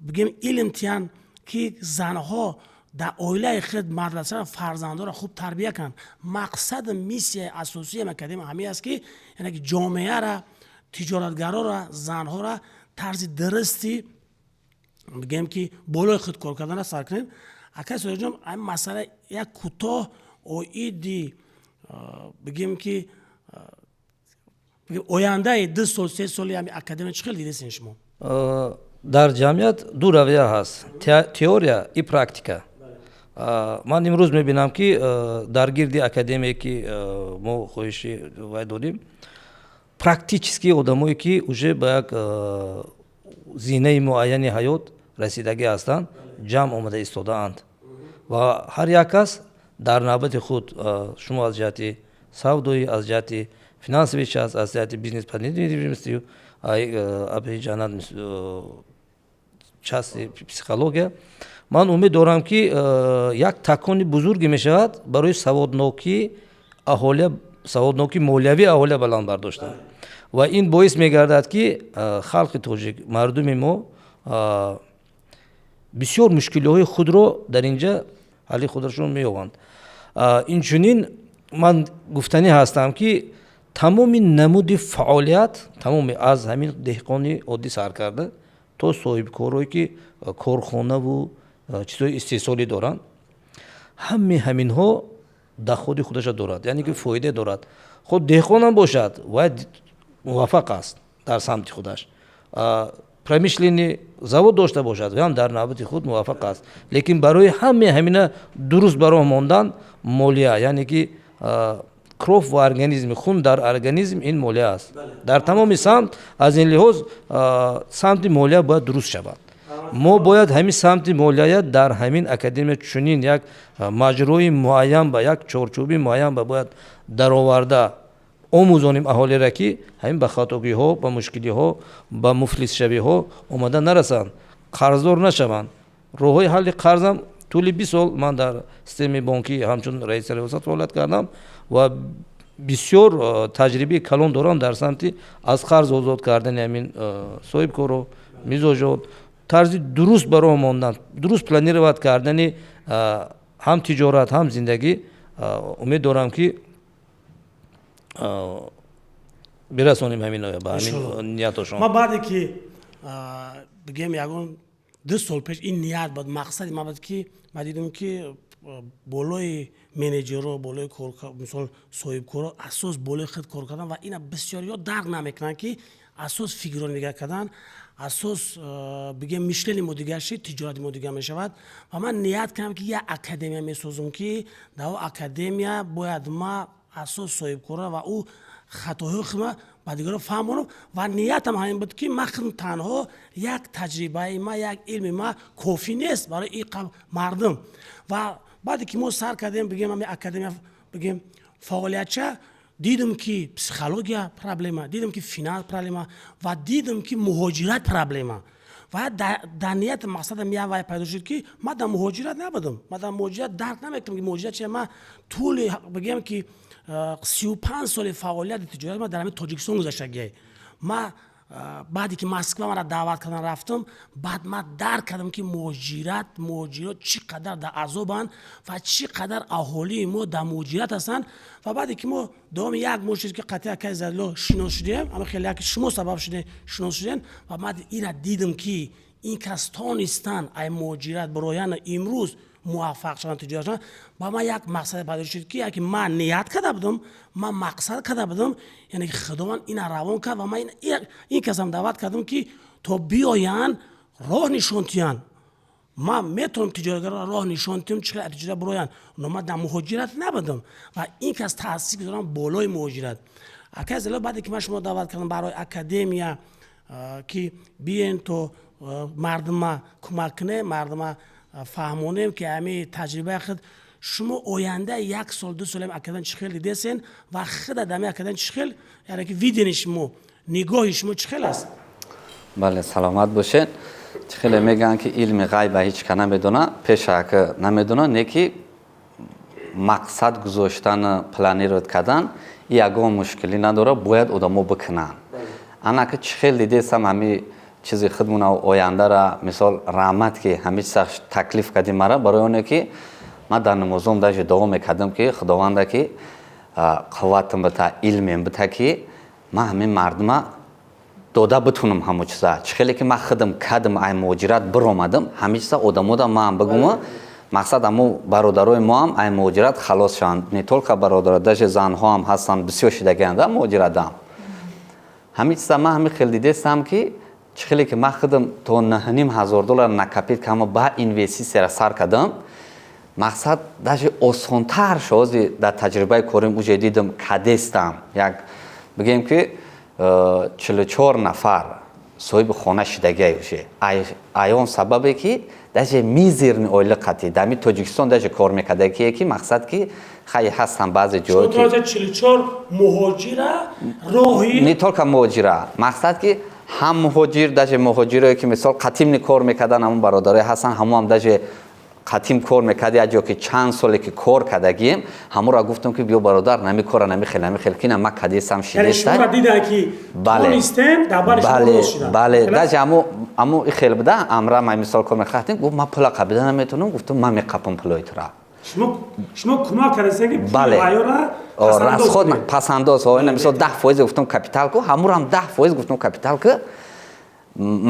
бигем илм тиҳанд ки занҳо дар оилаи худ мадраса фарзандонро хуб тарбия кунанд. мақсад миссияи асосии академия ҳамин аст ки яъне ки ҷомеаро, тиҷоратгароро, занҳоро тарзи дурусти бигем ки болои худ кор карданро сар кунем. Ака Содиқҷон, ҳамин масъала як кӯтоҳ оиди бигем ки ояндаи 2 сол 3 соли ҳамин академия чӣ хел дидесин шумо? дар ҷамъият ду равия ҳаст, теория и практика. ман имрӯз мебинам ки дар гирди академие ки мо хоҳиши вай додем, практически одамое ки уже ба як зинаи муайяни ҳаёт расидагӣ ҳастанд, ҷамъ омада истодаанд ва ҳар як кас дар навбати худ, шумо аз ҷиҳати савдоӣ, аз ҷиҳати финансовӣ част, аз ҷиҳати бизнес планиринг, абиҷанат части психология, ман умед дорам ки як такони бузурге мешавад барои саводнокии молиявии аҳолия баланд бардоштан ва ин боис мегардад ки халқи тоҷик, мардуми мо бисёр мушкилиҳои худро дар инҷа ҳалли худашон меёбанд. Инчунин ман гуфтанӣ ҳастам ки тамоми намуди фаъолият, тамоми аз ҳамин деҳқони оддӣ сар карда то соҳибкорое ки корхонаву чизҳои истеҳсолӣ доранд, ҳаминҳо доходи худаша дорад, яъне ки фоида дорад. худ деҳқонам бошад, вай муваффақ аст дар самти худаш. промишлени завод дошта бошад, вай ҳам дар навбати худ муваффақ аст. лекин барои ҳамина дуруст бароҳ мондан молия, яъне ки кров ва организми хун дар организм ин молия аст. дар тамоми самт аз ин лиҳоз самти молия бояд дуруст шавад. мо бояд ҳамин самти молия дар ҳамин академия чунин як маҷрои муайян ба як чорчӯби муайян ба бояд дароварда омӯзонем аҳолиро ки ҳамин ба хатогиҳо, ба мушкилиҳо, ба муфлисшавиҳо омада нарасанд, қарздор нашаванд. роҳҳои ҳалли қарзам тӯли 20 сол ман дар системаи бонкӣ ҳамчун раиси риёсат фаъолият кардам ва бисёр таҷрибаи калон дорам дар самти аз қарз озод кардани ҳамин соҳибкоро, мизоҷот, тарзи дуруст бароҳ мондан, дуруст планировать кардани ҳам тиҷорат, ҳам зиндагӣ. умед дорам ки бирасонем ҳамин ба ҳамин ниятошон. ма баъде ки бигем ягон 2 сол пеш ин ният буд, мақсади ман буд ки ма дидем ки болои менеҷерро, болои мисол соҳибкоро асос болои худ кор кардан ва ина бисёриҳо дарк намекунанд ки асос фикрронӣ дигар кардан, асос бигем мишлени мо дигар шид, тиҷорати мо дигар мешавад ва ман ният кардам ки як академия месозам ки дар он академия бояд ма асос соҳибкора ва ӯ хатоҳои худро ба дигаро фаҳмонам ва ниятам ҳамин буд ки ман танҳо як таҷрибаи ма, як илми ма кофӣ нест барои ин мардум. ва баъде ки мо сар кардем бигем ҳамин академия бигем фаъолиятча дидам ки психология проблема, дидам ки финанс проблема ва дидам ки муҳоҷират проблема. ва дар ният мақсадам як вай пайдо шуд ки ман дар муҳоҷират набудам, ман дар муҳоҷират дарк намекардам ки муҳоҷират чия. Ман тӯли бигем ки 35 соли фаъолияти тиҷорат ман дар ҳамин тоҷикистон гузаштагиай. ман баъде ки Москва мара даъват кардан рафтам, баъд ман дарк кардам ки муҳоҷират чӣ қадар дар азобанд ва чӣ қадар аҳолии мо дар муҳоҷират ҳастанд. ва баъде ки мо давоми як моҳ шуд ки қатъи акаи Зайдулло шинос шудем, ама хеле як шумо сабаб шудем шинос шудем, ва ман ира дидам ки ин кас тонистанд ай муҳоҷират барояна имрӯз муваффақ шаванд, тиҷорат шаванд. ба ман як мақсад пайдо шуд ки яке ман ният карда будам, ман мақсад карда будам, яъне ки худованд ина равон кард ва ман ин касам даъват кардам ки то биёянд роҳ нишон диҳанд. ман метавонам тиҷоратгарро роҳ нишон диҳам чӣ қадар тиҷорат бароянд, но ман дар муҳоҷират набудам ва ин кас таъсир гузорам болои муҳоҷират. акаи Зайдулло баъде ки ман шумо даъват кардам барои академия ки биен то мардума кӯмак кунем, мардума фаҳмонем ки ҳамин таҷрибаи худ шумо оянда 1 сол 2 сол академия чӣ хел дидесен ва худа дар ҳамин академия чӣ хел, яъне ки видени шумо, нигоҳи шумо чӣ хел аст? бале, саломат бошед. чӣ хеле мегӯянд ки илми ғайба ҳеч ка намедона, пешака намедона, не ки мақсад гузоштан, планировать кардан ягон мушкилӣ надора, бояд одамо бикунанд. ана ки чӣ хел дидесам ҳамин чизи худмона ояндара, мисол раҳмат ки ҳамин чиза таклиф кардӣ мара, барои оне ки ман дар намозом даже дуо мекардам ки худованда ки қувватам бита, илмем бита ки ман ҳамин мардума дода битунам ҳамон чиза. чӣ хеле ки ман худам кардам ай муҳоҷират биромадам, ҳамин чиза одамода ман бигума, мақсад ҳамон бародарои мо ҳам ай муҳоҷират халос шаванд. Не толка бародара, даже занҳо ҳам ҳастанд, бисёр шидагиянд муҳоҷиратам. ҳамин чиза ман ҳамин хел дидестам ки чӣ хеле ки ман худам то $9,500 накапид ки ҳама ба инвестисияра сар кардам, мақсад даже осонтар шози дар таҷрибаи корим уҷа дидам кадестам. як бигем ки 44 нафар соҳиби хона шидагиай уҷа. аён сабабе ки даже мизерни оила қатъи дар ҳамин Тоҷикистон даже кор мекардагие ки мақсад ки хай ҳастанд баъзе ҷоё ки 44 муҳоҷира роҳи не толка муҳоҷира, мақсад ки ҳам муҳоҷир, даже муҳоҷирое ки мисол қатимни кор мекардан, ҳамон бародаре ҳастанд, ҳамон ҳам даже қатим кор мекарди, як ҷо ки чанд соле ки кор кардагием, ҳамонро гуфтам ки биё бародар нами кора нами хел кина ман кадесам шидеста. шумо диданд ки тонистем дар бали шумо рост шуданд. бале, даже ҳамон хел буда амра ман мисол кор мехахтем, гуфт ман пула қабида наметавонам, гуфтам ман меқапам пулои тура. шумо кӯмак кардастед ки пули айёра расход пасандоз ҳоина мисол 10% гуфтам капитал ку, ҳамонро ҳам 10% гуфтам капитал ку,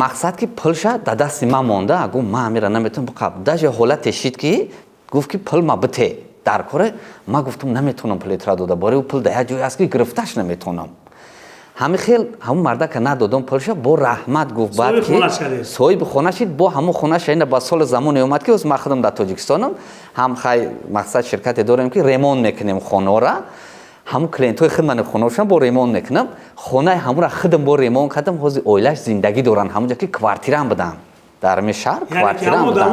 мақсад ки пулша дар дасти ман монда, гуфт ман ҳамира наметавонам биқаб. даже ҳолате шид ки гуфт ки пул ма бите дар коре, ман гуфтам наметавонам пули тура дода, бори пул дар як ҷое аст ки гирифташ наметавонам. ҳамин хел ҳамон марда ка надодам пулша, бо раҳмат гуфт баъд ки соҳиби хона шид, бо ҳамон хона шаина ба соли замоне омад ки ман худам дар Тоҷикистонам, ҳам хай мақсад ширкате дорем ки ремонт мекунем хонора, ҳамон клиентҳои хидмани хонашон бо ремонт мекунам, хонаи ҳамонро худам бо ремонт кардам, ҳозир оилааш зиндагӣ доранд, ҳамон ҷо ки квартирам будам дар ҳамин шаҳр квартирам будам.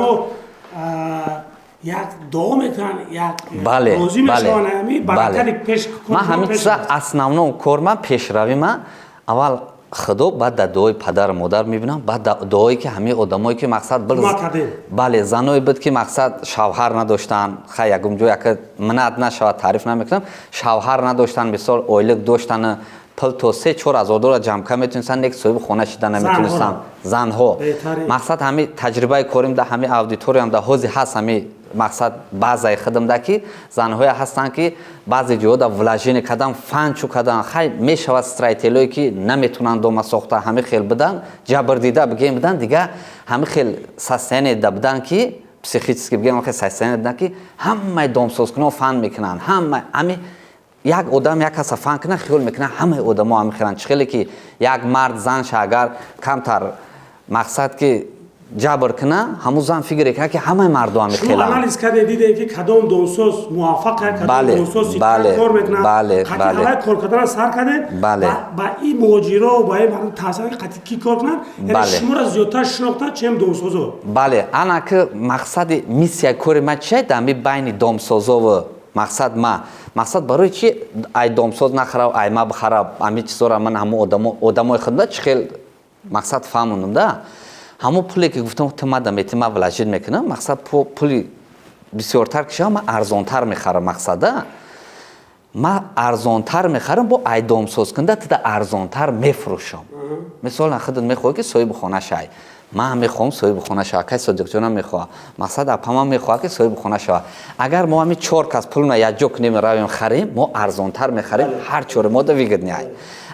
як дуо мекунанд, як бале, розӣ мешаванд, ҳамин баракати пеш ман ҳамин чиза основном корма пешравима аввал худо, баъд дар дуои падару модар мебинам, баъд дар дуое ки ҳамин одамое ки мақсад бале заное буд ки мақсад шавҳар надоштанд, хай ягон ҷо яка минат нашавад таъриф намекунам, шавҳар надоштанд, мисол оила доштанд, пул то $3-4 ҷамъ метонистанд, лек соҳиби хона шида наметонистанд, занҳо. мақсад ҳамин таҷрибаи корим дар ҳамин аудиториям дар ҳозир ҳаст, ҳамин мақсад баъзаи худам да ки занҳое ҳастанд ки баъзе ҷоҳо да вложение кардан, фанчу кардан, хай мешавад строителое ки наметонанд дома сохта, ҳамин хел будан, ҷабр дида бигем будан, дигар ҳамин хел состояние да будан ки психически бигем состояние будан ки ҳамаи домсозкунон фан мекунанд, ҳамаи як одам як каса фан кунад, хиёл мекунад ҳамаи одамо ҳамин хеланд. чӣ хеле ки як мард занша агар камтар мақсад ки ҷабр кунад, ҳамун зан фикр кунад ки ҳамаи марду ҳамин хеланд. шумо анализ кардед, дидед ки кадом домсоз муваффақ аст, кадом домсоз ситта кор мекунад, қатъи ҳамаи кор карданро сар кардед, ба ин муҳоҷиро ба ин мардум тавсия ки қатъи ки кор кунанд, яъне шуморо зиёдтар шинохтанд чем домсозо. бале, ана ки мақсади миссияи кори ман чия дар ҳамин байни домсозову мақсад барои чи ай домсоз нахарав ай ма бихарав ами чизора ман ҳамо одамои худба чи хел мақсад фаҳмондам да ҳамо пуле ки гуфтам тимада метима влажид мекунам мақсад пули бисёртар кишава ма арзонтар мехарам мақсада ма арзонтар мехарам бо ай домсоз кунда тида арзонтар мефурӯшам мисол худат мехоҳӣ ки соҳиби хона шавӣ ман мехоҳам соҳиби хона шава кай содиқҷонам мехоҳа мақсад апама мехоҳа ки соҳиби хона шава агар мо ҳами 4 кас пулна якҷо кунем равем харем мо арзонтар мехарем ҳар чори мода вигидняй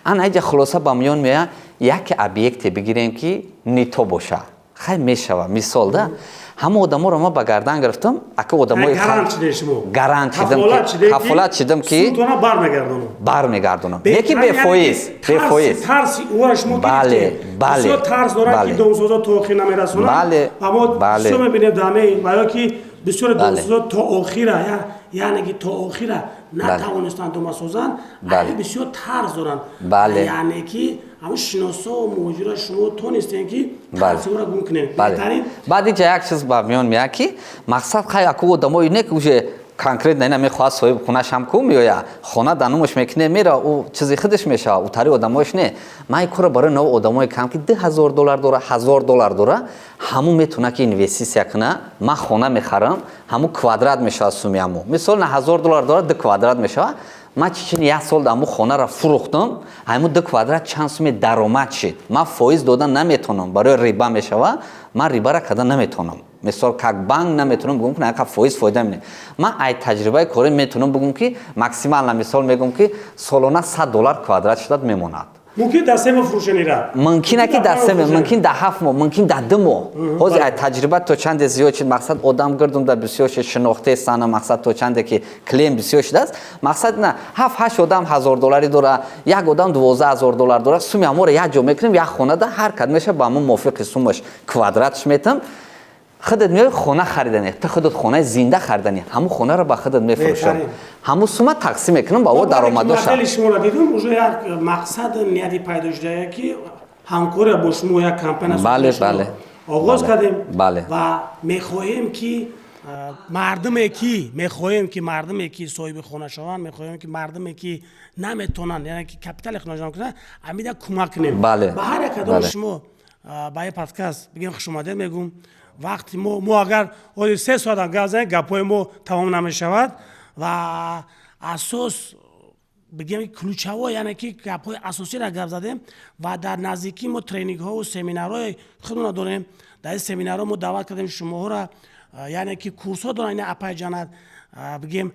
ан айҷа хулоса ба миён меояд яке объекте бигирем ки не то боша хай мешава мисол да ҳама одаморо ма ба гардан гирифтам ака одамои гарант ҳафолат чидам ки бармегардонам неки бефоиз бисёр домсоза то охира яъне ки то охира натавонистанд дома созанд бисёр тарз доранд яъне ки ҳамн шиносо муҳоҷира шумо тонистем ки тарзиора гум кунем баъд иҷа як чиз ба миён меяд ки мақсад хай аку одамои не ки уже конкретно ина мехоҳад соҳиби хунашам ку меоя хона данумаш мекуне мера ӯ чизи худаш мешава утари одамоиш не ман ин кора барои наво одамои кам ки $2000 дора $1000 дора ҳаму метавона ки инвестисия куна ман хона мехарам ҳаму квадрат мешава суми ҳаму мисол на $1000 дора 2 квадрат мешава ман чичини як сол ҳаму хонара фурӯхтам ҳаму 2 квадрат чанд суми даромад шид ман фоиз додан наметавонам барои риба мешава ман рибара кардан наметавонам мисол как банк наметавонам бигум ки нака фоиз фоида мебинем ман ай таҷрибаи кори метавонам бигум ки максимал мисол мегум ки солона $100 квадрат шудад мемонад мумкин дар 3 моҳ фурӯшенира мумкина ки дар 3 моҳ мумкин дар 7 моҳ мумкин дар 2 моҳ ҳозир ай таҷриба то чанде зиёд шид мақсад одам гирдумда бисёр шид шинохтестан мақсад то чанде ки клиент бисёр шудааст мақсад на 7-8 одам $1000 дора як одам $12000 дора суми ҳаморо як ҷо мекунем як хонада ҳар кадмеша ба ҳамон мувофиқи сумаш квадратш метам худат меои хона харидане ты худат хонаи зинда харидани ҳаму хонаро ба худат мефурӯшам ҳаму сума тақсим мекунам ба о даромадоша шумо дидум уже як мақсад нияти пайдо шудае ки ҳамкория бо шумо як компания оғоз кардем ва мехоҳем ки мардуме ки соҳиби хона шаванд мехоҳем ки мардуме ки наметавонанд яъне ки капитали хона ҷамъ кунанд амида кӯмак кунем ба ҳар як кадом шумо ба ин подкаст бигем хушомадед мегӯм вақти мо агар 3 соат гап занем гапҳои мо тамом намешавад ва асос бигем ключаво яъне ки гапҳои асосиро гап задем ва дар наздикӣ мо тренингҳо семинарҳои худмона дорем дар ин семинарҳо мо даъват кардем шумоҳоро яъне ки курсҳо доранд ина апайҷанад бигем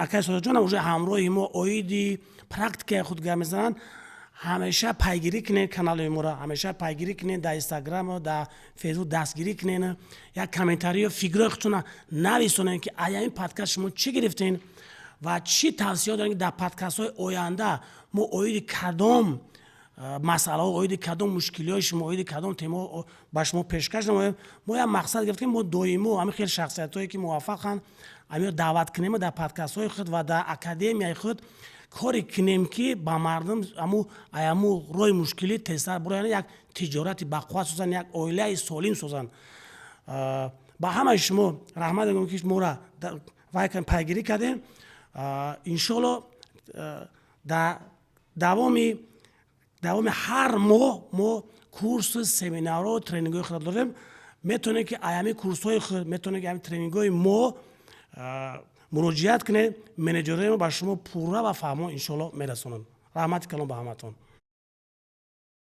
акаи содатҷонам уже ҳамроҳи мо оиди практикаи худ гап мезананд ҳамеша пайгирӣ кунед каналои моро ҳамеша пайгирӣ кунед дар инстаграм дар фейсбук дастгирӣ кунед як комментариё фикрҳои худтона нависонед ки ая ин подкаст шумо чӣ гирифтен ва чӣ тавсиҳо доред ки дар подкастҳои оянда мо оиди кадом масъалаҳо оиди кадом мушкилиҳои шумо оиди кадом темаҳо ба шумо пешкаш намоем мо як мақсад гирифтем мо доимо ҳамин хел шахсиятҳое ки муваффақанд ҳамиро даъват кунем дар подкастҳои худ ва дар академияи худ коре кунем ки ба мардум ҳаму роҳи мушкилӣ тезтар буро як тиҷорати бақувват созанд як оилаи солим созанд ба ҳамаи шумо раҳмат мегӯям ки моро вайкан пайгирӣ кардем иншоалло дар давоми ҳар моҳ мо курсу семинарҳо тренингҳои худ дорем метавонем ки аями курсҳои худ метавонем ки ами тренингҳои мо муроҷиат кунед менеҷерҳои мо ба шумо пурра ва фаҳмо иншоалло мерасонанд раҳмати калон ба ҳаматон